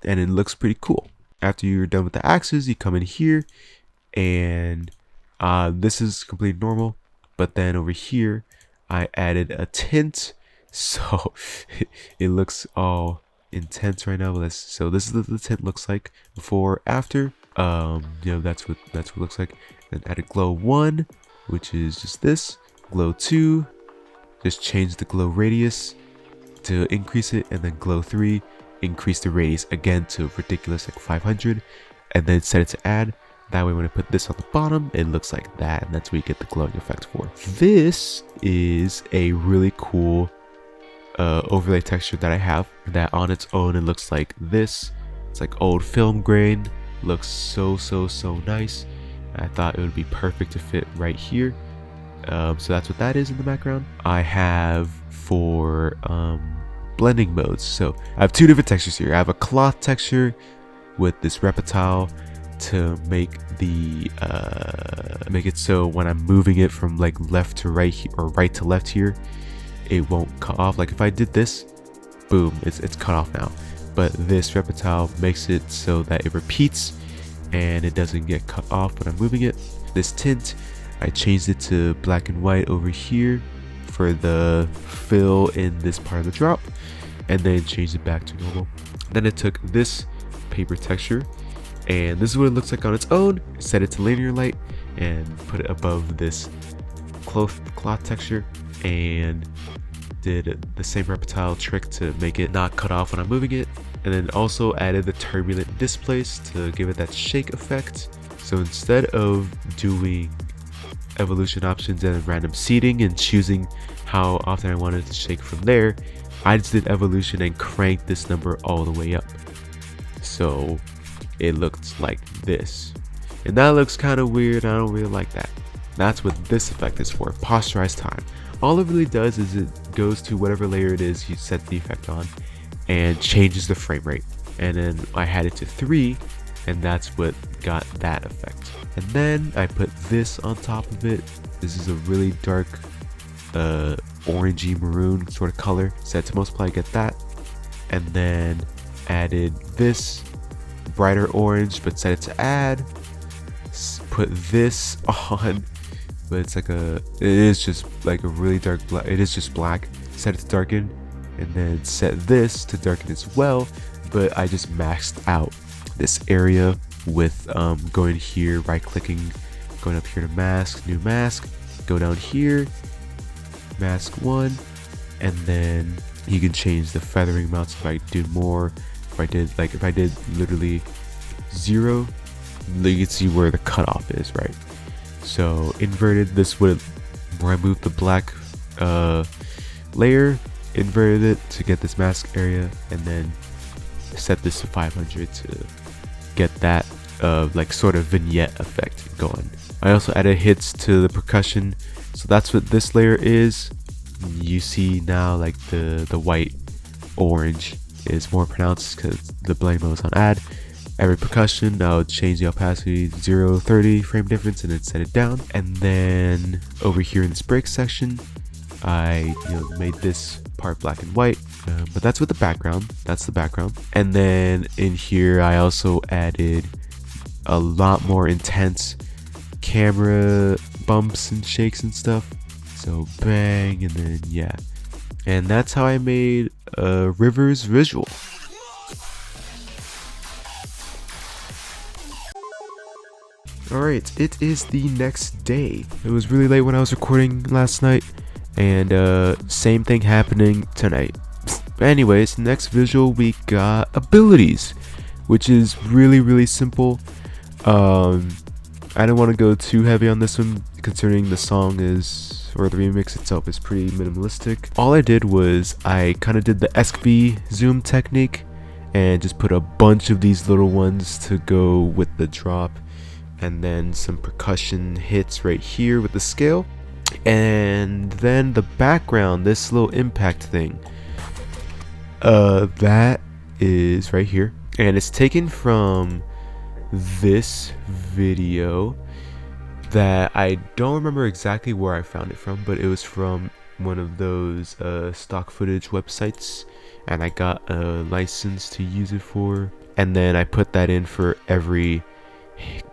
And it looks pretty cool. After you're done with the axes, you come in here, and this is completely normal. But then over here, I added a tint, so it looks all intense right now. So this is what the tint looks like before, after. That's what it looks like. Then added glow 1, which is just this. Glow 2, just change the glow radius to increase it, and then glow 3, increase the radius again to ridiculous, like 500, and then set it to add. That way when I put this on the bottom, it looks like that, and that's where you get the glowing effect for. This is a really cool overlay texture that I have, that on its own it looks like this. It's like old film grain, looks so nice. I thought it would be perfect to fit right here. So that's what that is in the background. I have for blending modes, so I have 2 different textures here. I have a cloth texture with this reptile to make it so when I'm moving it from like left to right or right to left here, it won't cut off. Like if I did this, boom, it's cut off now. But this reptile makes it so that it repeats and it doesn't get cut off when I'm moving it. This tint, I changed it to black and white over here for the fill in this part of the drop, and then changed it back to normal. Then I took this paper texture, and this is what it looks like on its own. Set it to linear light and put it above this cloth texture, and did the same reptile trick to make it not cut off when I'm moving it. And then also added the turbulent displace to give it that shake effect. So instead of doing evolution options and random seeding and choosing how often I wanted to shake from there, I just did evolution and cranked this number all the way up. So it looked like this, and that looks kind of weird. I don't really like that. That's what this effect is for, posterize time. All it really does is it goes to whatever layer it is you set the effect on and changes the frame rate. And then I had it to 3, and that's what got that effect. And then I put this on top of it. This is a really dark orangey maroon sort of color. Set to multiply, get that. And then added this brighter orange, but set it to add. Put this on but it's like it is just like a really dark black. It is just black. Set it to darken, and then set this to darken as well. But I just maxed out this area with going here, right clicking, going up here to mask, new mask, go down here, mask 1, and then you can change the feathering amounts. If I do more, if I did literally 0, you can see where the cutoff is, right? So inverted, this would remove the black layer, inverted it to get this mask area, and then set this to 500 to get that like sort of vignette effect going. I also added hits to the percussion, so that's what this layer is. You see now like the white orange is more pronounced because the blend mode is on add. Every percussion, I'll change the opacity to 0.30 frame difference and then set it down. And then over here in this break section, I made this part black and white, but that's with the background. That's the background. And then in here, I also added a lot more intense camera bumps and shakes and stuff. So bang, and then yeah. And that's how I made a Rivers visual. Alright, it is the next day. It was really late when I was recording last night, and same thing happening tonight. But anyways, next visual we got abilities, which is really simple. I don't want to go too heavy on this one, considering the song is, or the remix itself is pretty minimalistic. All I did was I kind of did the ESKVY zoom technique and just put a bunch of these little ones to go with the drop, and then some percussion hits right here with the scale, and then the background, this little impact thing, that is right here, and it's taken from this video that I don't remember exactly where I found it from, but it was from one of those stock footage websites, and I got a license to use it for, and then I put that in for every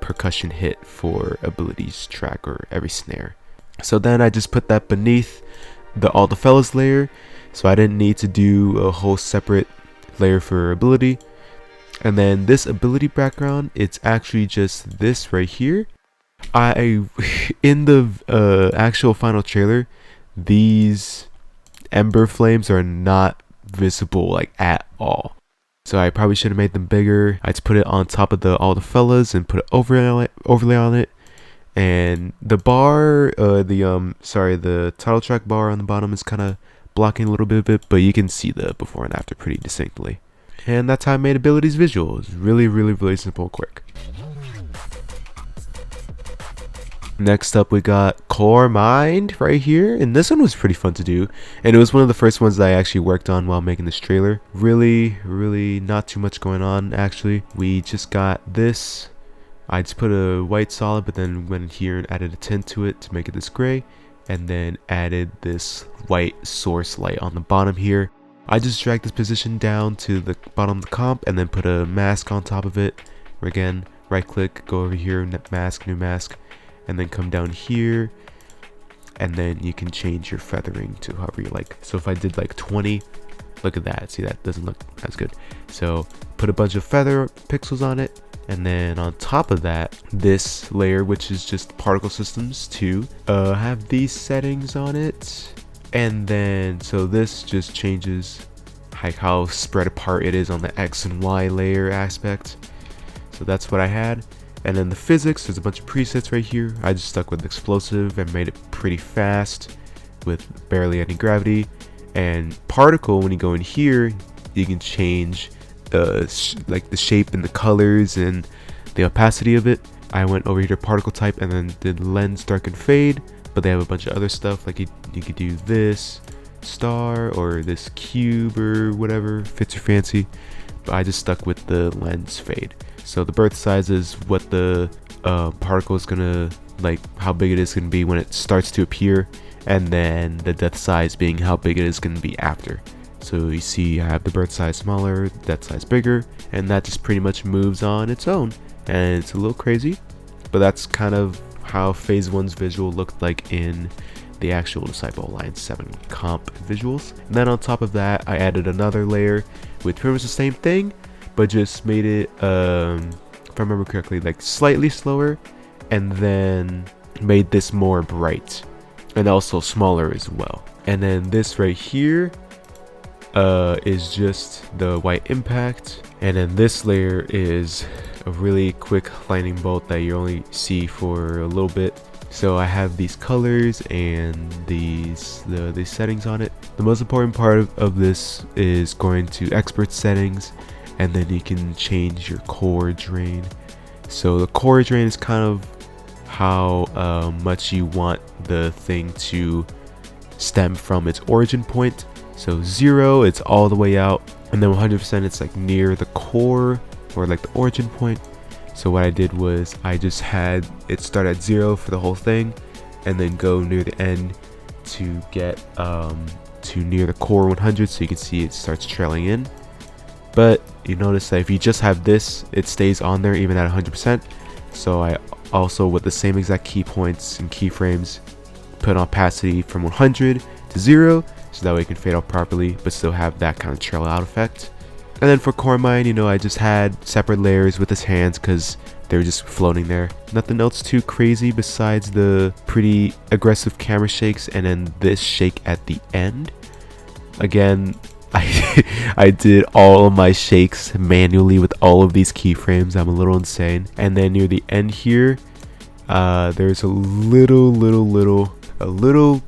percussion hit for abilities track or every snare. So then I just put that beneath all the fellas layer, so I didn't need to do a whole separate layer for ability. And then this ability background, it's actually just this right here. In the actual final trailer, these ember flames are not visible like at all. So I probably should have made them bigger. I just put it on top of all the fellas and put an overlay on it. And the bar, the title track bar on the bottom is kind of blocking a little bit, but you can see the before and after pretty distinctly. And that's how I made abilities visual. It's really simple and quick. Next up we got coremind right here, and this one was pretty fun to do, and it was one of the first ones that I actually worked on while making this trailer. Really not too much going on actually. We just got this. I just put a white solid, but then went here and added a tint to it to make it this gray, and then added this white source light on the bottom here. I just dragged this position down to the bottom of the comp and then put a mask on top of it. Again, right click, go over here, mask, new mask, and then come down here, and then you can change your feathering to however you like. So if I did like 20, look at that, see, that doesn't look as good. So put a bunch of feather pixels on it, and then on top of that, this layer, which is just particle systems 2, have these settings on it. And then so this just changes like how spread apart it is on the X and Y layer aspect. So that's what I had. And then the physics, there's a bunch of presets right here. I just stuck with explosive and made it pretty fast with barely any gravity. And particle, when you go in here, you can change the shape and the colors and the opacity of it. I went over here to particle type and then did lens, darken, fade. But they have a bunch of other stuff, like you could do this star or this cube or whatever fits your fancy. But I just stuck with the lens fade. So the birth size is what the particle is gonna, like how big it is gonna be when it starts to appear, and then the depth size being how big it is gonna be after. So you see I have the birth size smaller, depth size bigger, and that just pretty much moves on its own. And it's a little crazy, but that's kind of how phase 1's visual looked like in the actual Disciple Alliance 7 comp visuals. And then on top of that, I added another layer with pretty much the same thing, but just made it, if I remember correctly, like slightly slower, and then made this more bright and also smaller as well. And then this right here is just the white impact, and then this layer is a really quick lightning bolt that you only see for a little bit. So I have these colors and these settings on it. The most important part of this is going to expert settings, and then you can change your core drain. So the core drain is kind of how much you want the thing to stem from its origin point. So 0, it's all the way out, and then 100% it's like near the core or like the origin point. So what I did was I just had it start at 0 for the whole thing, and then go near the end to get to near the core 100, so you can see it starts trailing in. But you notice that if you just have this, it stays on there even at 100%. So I also, with the same exact key points and keyframes, put opacity from 100 to 0, so that way it can fade out properly but still have that kind of trail out effect. And then for coremind, you know, I just had separate layers with his hands because they're just floating there. Nothing else too crazy besides the pretty aggressive camera shakes and then this shake at the end. Again, I did all of my shakes manually with all of these keyframes. I'm a little insane. And then near the end here, there's a little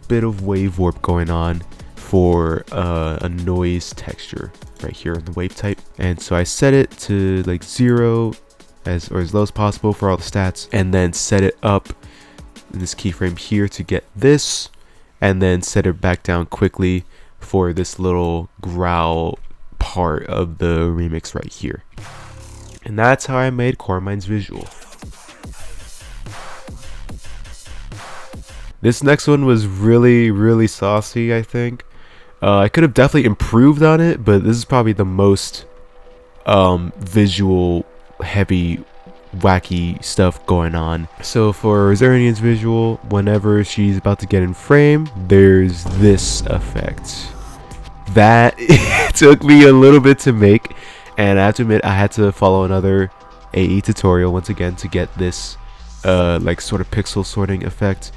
bit of wave warp going on for a noise texture right here in the wave type. And so I set it to like 0 as low as possible for all the stats, and then set it up in this keyframe here to get this, and then set it back down quickly for this little growl part of the remix right here. And that's how I made coremind's visual. This next one was really saucy, I think. I could have definitely improved on it, but this is probably the most visual heavy wacky stuff going on. So for Azernion's visual, whenever she's about to get in frame, there's this effect. That took me a little bit to make, and I have to admit I had to follow another AE tutorial once again to get this like sort of pixel sorting effect.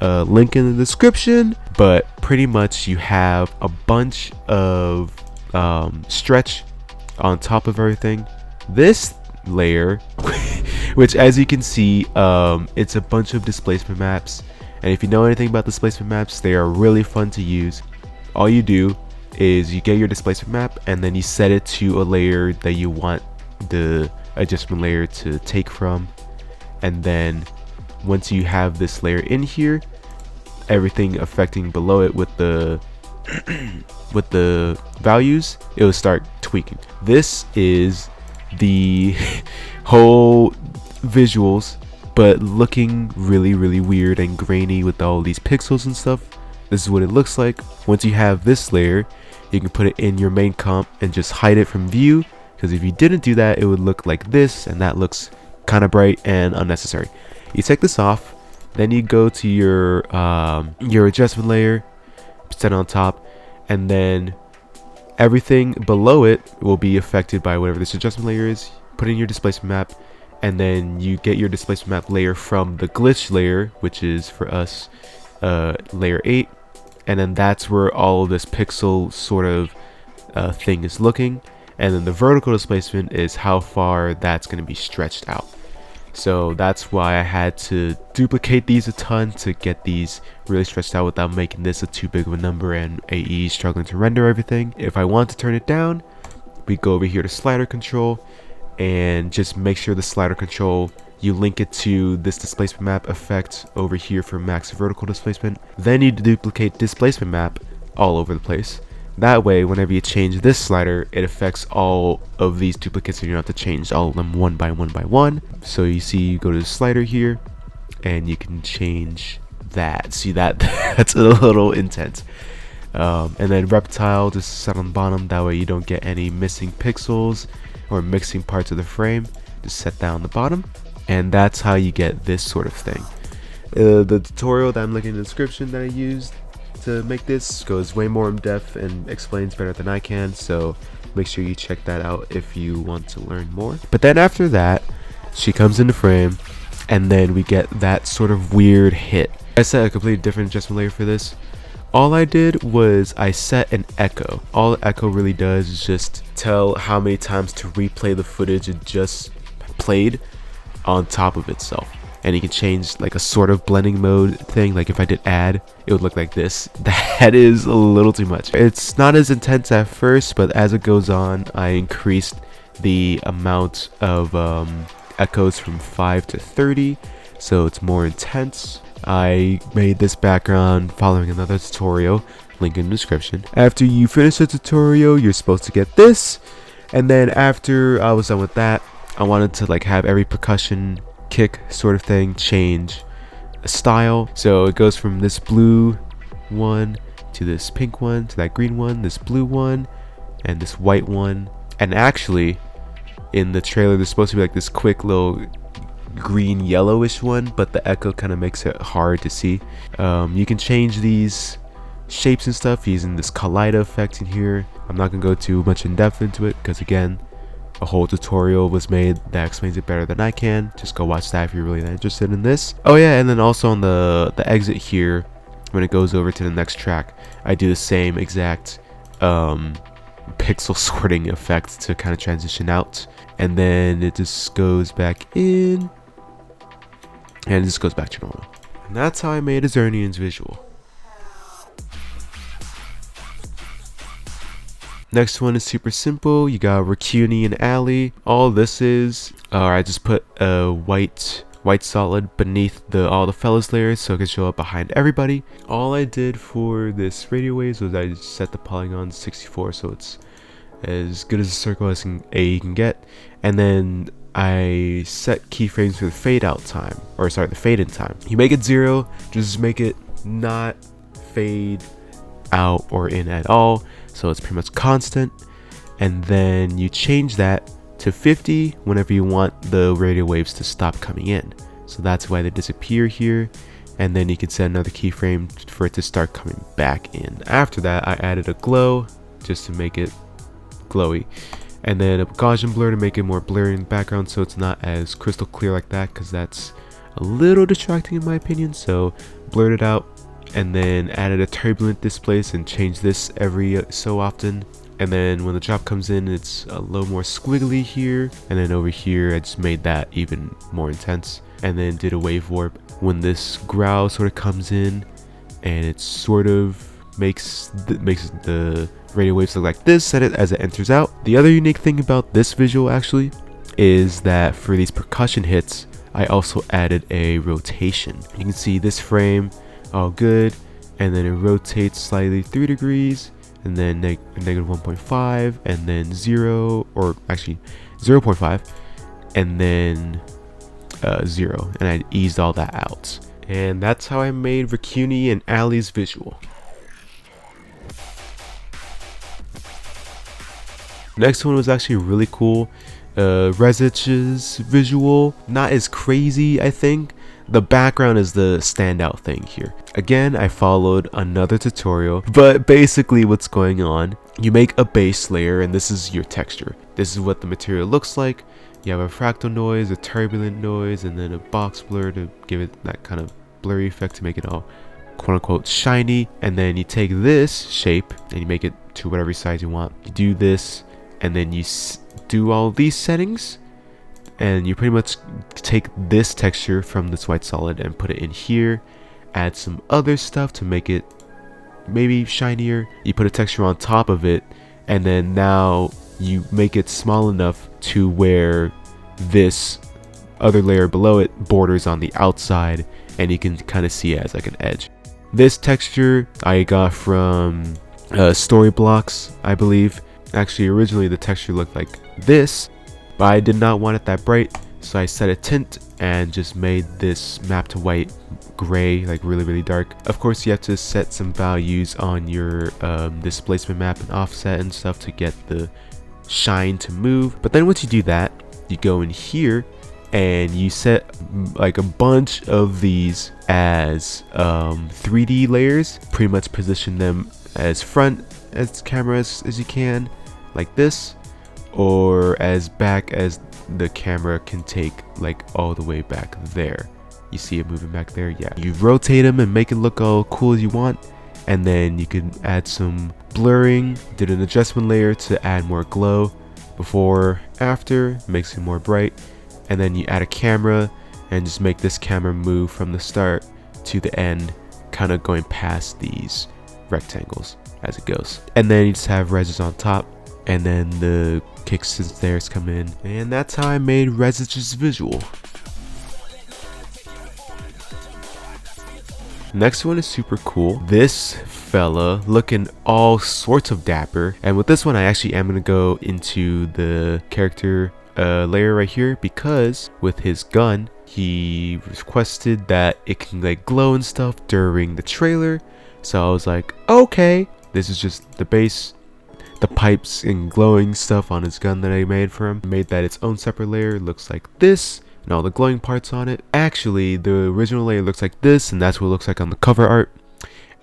Link in the description, but pretty much you have a bunch of stretch on top of everything. This layer which, as you can see, it's a bunch of displacement maps, and if you know anything about displacement maps, they are really fun to use. All you do is you get your displacement map, and then you set it to a layer that you want the adjustment layer to take from, and then once you have this layer in here, everything affecting below it with the with the values, it will start tweaking. This is the whole visuals, but looking really weird and grainy with all these pixels and stuff. This is what it looks like. Once you have this layer, you can put it in your main comp and just hide it from view, because if you didn't do that, it would look like this, and that looks kind of bright and unnecessary. You take this off, then you go to your adjustment layer, set it on top, and then everything below it will be affected by whatever this adjustment layer is. Put in your displacement map, and then you get your displacement map layer from the glitch layer, which is for us layer 8, and then that's where all of this pixel sort of thing is looking, and then the vertical displacement is how far that's going to be stretched out. So that's why I had to duplicate these a ton to get these really stretched out without making this a too big of a number and AE struggling to render everything. If I want to turn it down, we go over here to slider control, and just make sure the slider control, you link it to this displacement map effect over here for max vertical displacement. Then you duplicate displacement map all over the place. That way, whenever you change this slider, it affects all of these duplicates, and you don't have to change all of them one by one. So you see, you go to the slider here, and you can change that. See that? That's a little intense. And then reptile, just set on the bottom. That way you don't get any missing pixels or mixing parts of the frame. Just set down the bottom. And that's how you get this sort of thing. The tutorial that I'm linking in the description that I used to make this goes way more in depth and explains better than I can, so make sure you check that out if you want to learn more. But then after that, she comes into frame, and then we get that sort of weird hit. I set a completely different adjustment layer for this. All I did was I set an echo. All the echo really does is just tell how many times to replay the footage it just played on top of itself. And you can change like a sort of blending mode thing. Like if I did add, it would look like this. That is a little too much. It's not as intense at first, but as it goes on, I increased the amount of echoes from 5 to 30, so it's more intense. I made this background following another tutorial, link in the description. After you finish the tutorial, you're supposed to get this, and then after I was done with that, I wanted to like have every percussion kick sort of thing change a style. So it goes from this blue one to this pink one to that green one, this blue one, and this white one. And actually, in the trailer, there's supposed to be like this quick little green yellowish one, but the echo kind of makes it hard to see. You can change these shapes and stuff using this kaleido effect in here. I'm not gonna go too much in depth into it because again, a whole tutorial was made that explains it better than I can. Just go watch that if you're really interested in this. Oh yeah, and then also on the exit here, when it goes over to the next track, I do the same exact pixel sorting effect to kind of transition out, and then it just goes back in and it just goes back to normal. And that's how I made Azernion's visual. Next one is super simple. You got rquny and alley. All this is I just put a white solid beneath all the fellas layers so it can show up behind everybody. All I did for this radio waves was I just set the polygon to 64, so it's as good as a circle as you can get, and then I set keyframes for the fade out time, or sorry, the fade in time. You make it 0, just make it not fade out or in at all, so it's pretty much constant. And then you change that to 50 whenever you want the radio waves to stop coming in, so that's why they disappear here. And then you can set another keyframe for it to start coming back in. After that, I added a glow just to make it glowy, and then a Gaussian blur to make it more blurry in the background so it's not as crystal clear like that, because that's a little distracting in my opinion. So blurred it out, and then added a turbulent displace and changed this every so often. And then when the drop comes in, it's a little more squiggly here, and then over here I just made that even more intense, and then did a wave warp when this growl sort of comes in, and it sort of makes the radio waves look like this as it enters out. The other unique thing about this visual actually is that for these percussion hits, I also added a rotation. You can see this frame all good, and then it rotates slightly 3 degrees, and then negative 1.5, and then 0, or actually 0.5, and then 0, and I eased all that out. And that's how I made rquny and alley's visual. Next one was actually really cool. rzch's visual, not as crazy. I think the background is the standout thing here. Again, I followed another tutorial, but basically what's going on, you make a base layer and this is your texture. This is what the material looks like. You have a fractal noise, a turbulent noise, and then a box blur to give it that kind of blurry effect to make it all quote unquote shiny. And then you take this shape and you make it to whatever size you want. You do this, and then you do all these settings, and you pretty much take this texture from this white solid and put it in here, add some other stuff to make it maybe shinier. You put a texture on top of it, and then now you make it small enough to where this other layer below it borders on the outside, and you can kind of see it as like an edge. This texture I got from Storyblocks, I believe. Actually, originally the texture looked like this, but I did not want it that bright, so I set a tint and just made this map to white gray, like really dark. Of course, you have to set some values on your displacement map and offset and stuff to get the shine to move. But then once you do that, you go in here and you set like a bunch of these as 3D layers. Pretty much position them as front as cameras as you can, like this, or as back as the camera can take, like all the way back there. You see it moving back there? Yeah. You rotate them and make it look all cool as you want, and then you can add some blurring. Did an adjustment layer to add more glow. Before, after, makes it more bright. And then you add a camera and just make this camera move from the start to the end, kind of going past these rectangles as it goes. And then you just have reses on top, and then the kicks and snares come in, and that's how I made rzch's visual. Next one is super cool. This fella looking all sorts of dapper, and with this one I actually am going to go into the character layer right here, because with his gun he requested that it can like glow and stuff during the trailer. So I was like, okay, this is just the base, the pipes and glowing stuff on his gun that I made for him. I made that its own separate layer. It looks like this, and all the glowing parts on it. Actually, the original layer looks like this, and that's what it looks like on the cover art.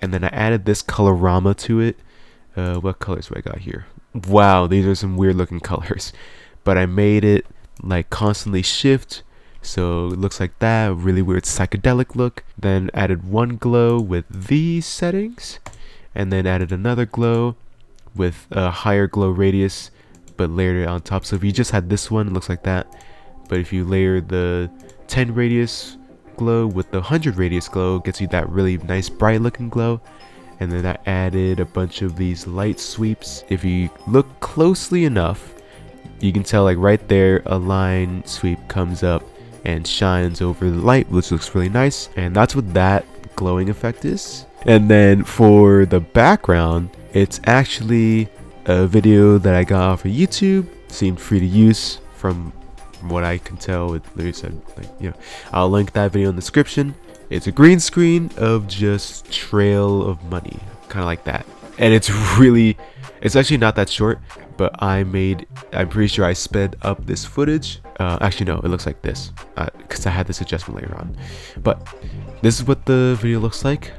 And then I added this colorama to it. What colors do I got here? Wow, these are some weird looking colors. But I made it like constantly shift, so it looks like that, a really weird psychedelic look. Then added one glow with these settings, and then added another glow with a higher glow radius, but layered it on top. So if you just had this one, it looks like that. But if you layer the 10 radius glow with the 100 radius glow, it gets you that really nice bright looking glow. And then I added a bunch of these light sweeps. If you look closely enough, you can tell like right there a line sweep comes up and shines over the light, which looks really nice. And that's what that glowing effect is. And then for the background, it's actually a video that I got off of YouTube. Seemed free to use from what I can tell. It literally said, like, you know, I'll link that video in the description. It's a green screen of just trail of money, kind of like that. And it's actually not that short, but I'm pretty sure I sped up this footage. Actually no, it looks like this, because I had this adjustment layer on. But this is what the video looks like.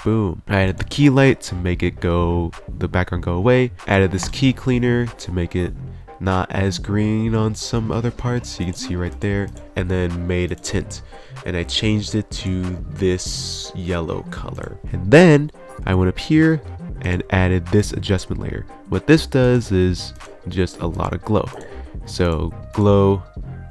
Boom. I added the key light to make it the background go away. Added this key cleaner to make it not as green on some other parts, you can see right there. And then made a tint, and I changed it to this yellow color. And then I went up here and added this adjustment layer. What this does is just a lot of glow. So glow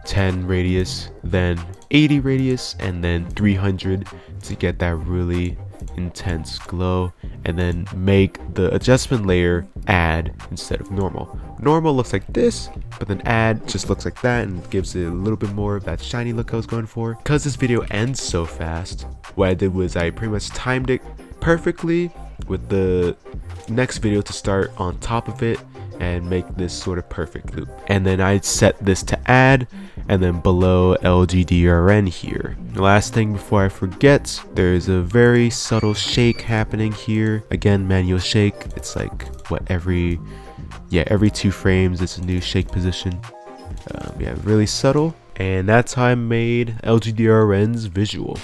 10 radius, then 80 radius, and then 300 to get that really intense glow. And then make the adjustment layer add instead of normal. Normal looks like this, but then add just looks like that and gives it a little bit more of that shiny look I was going for. Because this video ends so fast, what I did was I pretty much timed it perfectly with the next video to start on top of it and make this sort of perfect loop. And then I set this to add, and then below LGDRN here. The last thing before I forget, there's a very subtle shake happening here. Again, manual shake. It's like what, every 2 frames it's a new shake position. Yeah, really subtle. And that's how I made LGDRN's visual.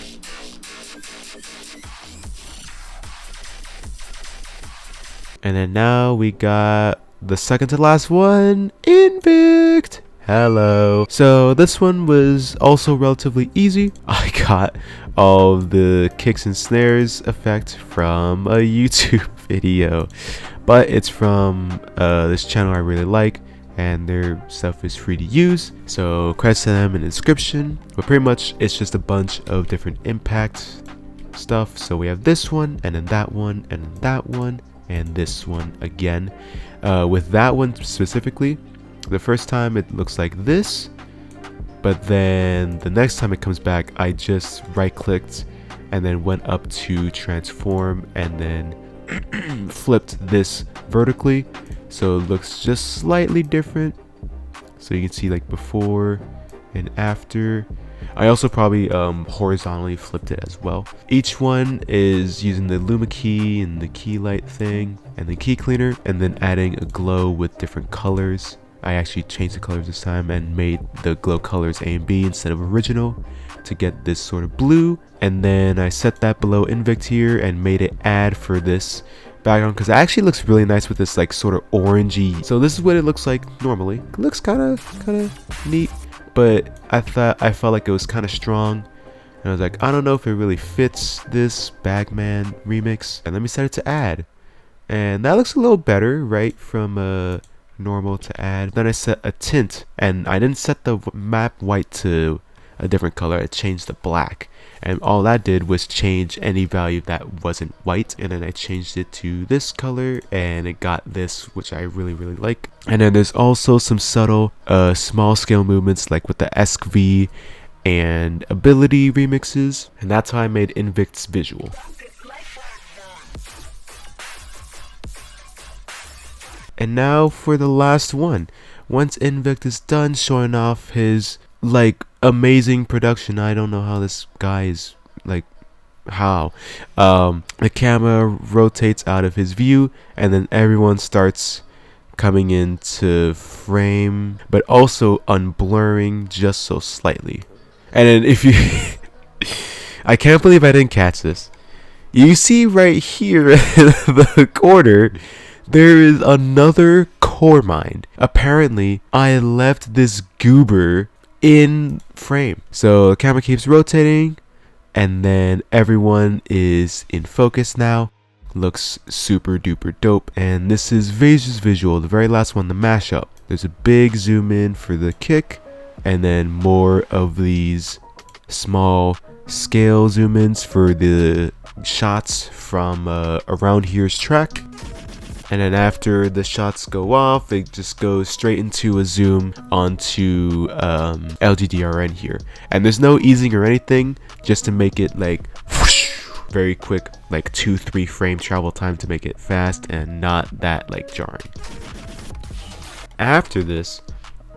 And then now we got the second to last one, INVICT. Hello. So this one was also relatively easy. I got all the kicks and snares effect from a YouTube video, but it's from this channel I really like, and their stuff is free to use, so credits to them in the description. But pretty much it's just a bunch of different impact stuff. So we have this one, and then that one, and then that one, and this one again. With that one specifically, the first time it looks like this, but then the next time it comes back, I just right clicked and then went up to transform and then flipped this vertically, so it looks just slightly different. So you can see like before and after. I also probably horizontally flipped it as well. Each one is using the Luma key and the key light thing and the key cleaner, and then adding a glow with different colors I actually changed the colors this time and made the glow colors A and B instead of original to get this sort of blue. And then I set that below INVICT here and made it add for this background because it actually looks really nice with this like sort of orangey. So this is what it looks like normally. It looks kind of neat, but I felt like it was kind of strong. And I was like, I don't know if it really fits this Bagman remix. And let me set it to add. And that looks a little better, right? From normal to add. Then I set a tint, and I didn't set the map white to a different color. I changed the black. And all that did was change any value that wasn't white. And then I changed it to this color, and it got this, which I really like. And then there's also some subtle small scale movements like with the ESKVY and Ability remixes, and that's how I made INVICT's visual. And now for the last one. Once INVICT is done showing off his like amazing production, I don't know how this guy is like how the camera rotates out of his view, and then everyone starts coming into frame, but also unblurring just so slightly. And then if you I can't believe I didn't catch this. You see right here in the corner, there is another coremind. Apparently, I left this goober in frame. So the camera keeps rotating, and then everyone is in focus now. Looks super duper dope. And this is Vazer's visual, the very last one, the mashup. There's a big zoom in for the kick, and then more of these small scale zoom ins for the shots from around here's track. And then after the shots go off, it just goes straight into a zoom onto LGDRN here. And there's no easing or anything, just to make it like whoosh, very quick, like 2-3 frame travel time to make it fast and not that like jarring. After this,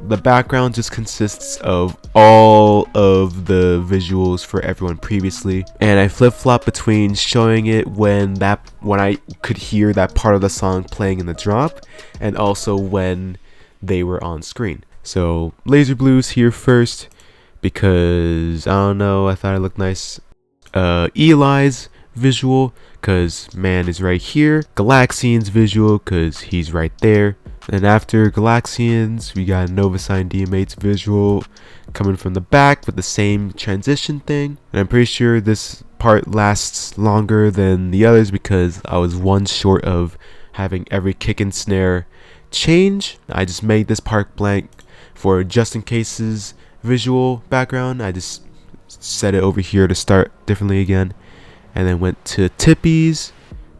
the background just consists of all of the visuals for everyone previously, and I flip-flop between showing it when I could hear that part of the song playing in the drop, and also when they were on screen. So LAZERBLUE's here first because I don't know, I thought it looked nice. Eli's visual because man is right here. Galaxian's visual because he's right there. And after Galaxians, we got Noveci DMA's visual coming from the back with the same transition thing. And I'm pretty sure this part lasts longer than the others because I was one short of having every kick and snare change. I just made this part blank for jztincase's visual background. I just set it over here to start differently again. And then went to Tippy's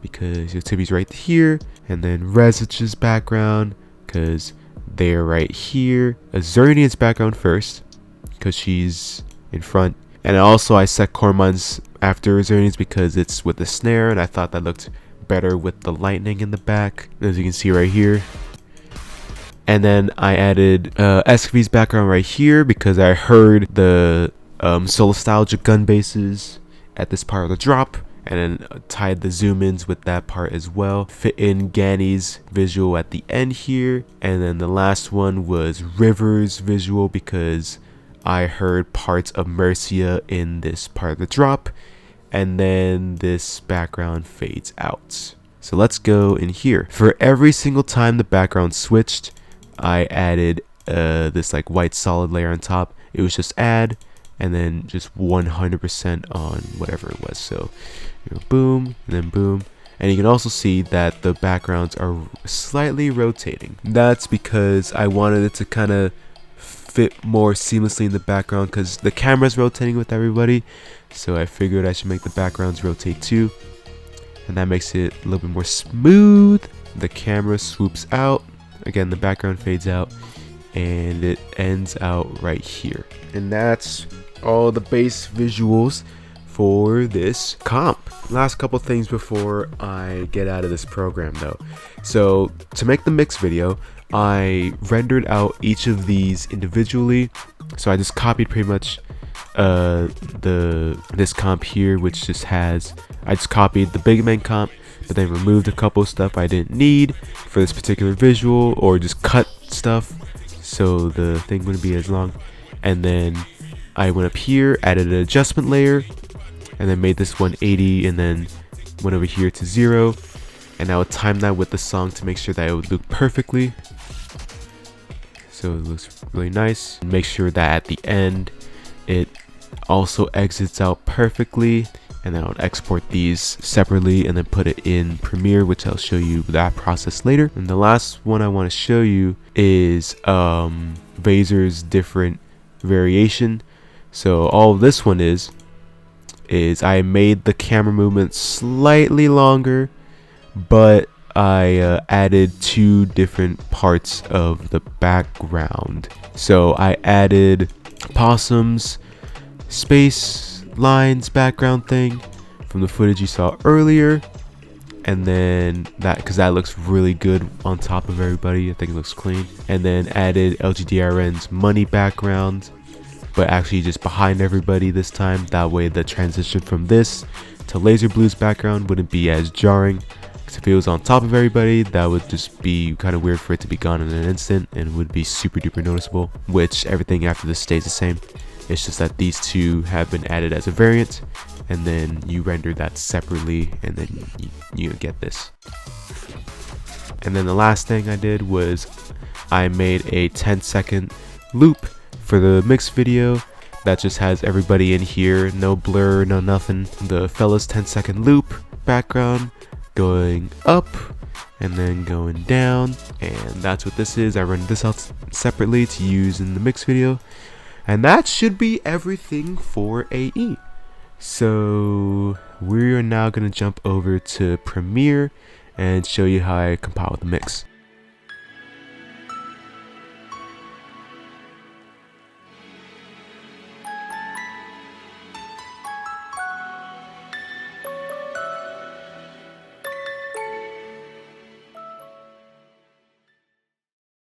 because your Tippy's right here. And then rzch's background because they're right here. Azernion's background first because she's in front. And also I set coremind's after Azernion's because it's with the snare, and I thought that looked better with the lightning in the back, as you can see right here. And then I added ESKVY's background right here because I heard the Solastalgia gun bases at this part of the drop, and then tied the zoom ins with that part as well. Fit in GANII's visual at the end here, and then the last one was River's visual because I heard parts of Mercia in this part of the drop, and then this background fades out. So let's go in here. For every single time the background switched, I added this like white solid layer on top. It was just add, and then just 100% on whatever it was. So boom, and then boom. And you can also see that the backgrounds are slightly rotating. That's because I wanted it to kind of fit more seamlessly in the background because the camera's rotating with everybody. So I figured I should make the backgrounds rotate too. And that makes it a little bit more smooth. The camera swoops out. Again, the background fades out. And it ends out right here. And that's all the base visuals for this comp. Last couple things before I get out of this program though. So to make the mix video, I rendered out each of these individually. So I just copied pretty much this comp here, which just has, I just copied the big man comp, but then removed a couple stuff I didn't need for this particular visual, or just cut stuff so the thing wouldn't be as long. And then I went up here, added an adjustment layer, and then made this 180, and then went over here to 0. And I would time that with the song to make sure that it would loop perfectly. So it looks really nice. Make sure that at the end it also exits out perfectly, and then I'll export these separately and then put it in Premiere, which I'll show you that process later. And the last one I want to show you is Vazer's different variation. So all this one is I made the camera movement slightly longer, but I added 2 different parts of the background. So I added Possum's space lines background thing from the footage you saw earlier, and then that, because that looks really good on top of everybody, I think it looks clean. And then added LGDRN's money background, but actually just behind everybody this time. That way the transition from this to LAZERBLUE's background wouldn't be as jarring. If it was on top of everybody, that would just be kind of weird for it to be gone in an instant, and would be super duper noticeable, which everything after this stays the same. It's just that these 2 have been added as a variant, and then you render that separately, and then you get this. And then the last thing I did was I made a 10-second loop for the mix video that just has everybody in here, no blur, no nothing. The fella's 10-second loop background going up and then going down, and that's what this is. I rendered this out separately to use in the mix video, and that should be everything for AE. So we are now going to jump over to Premiere and show you how I compile the mix.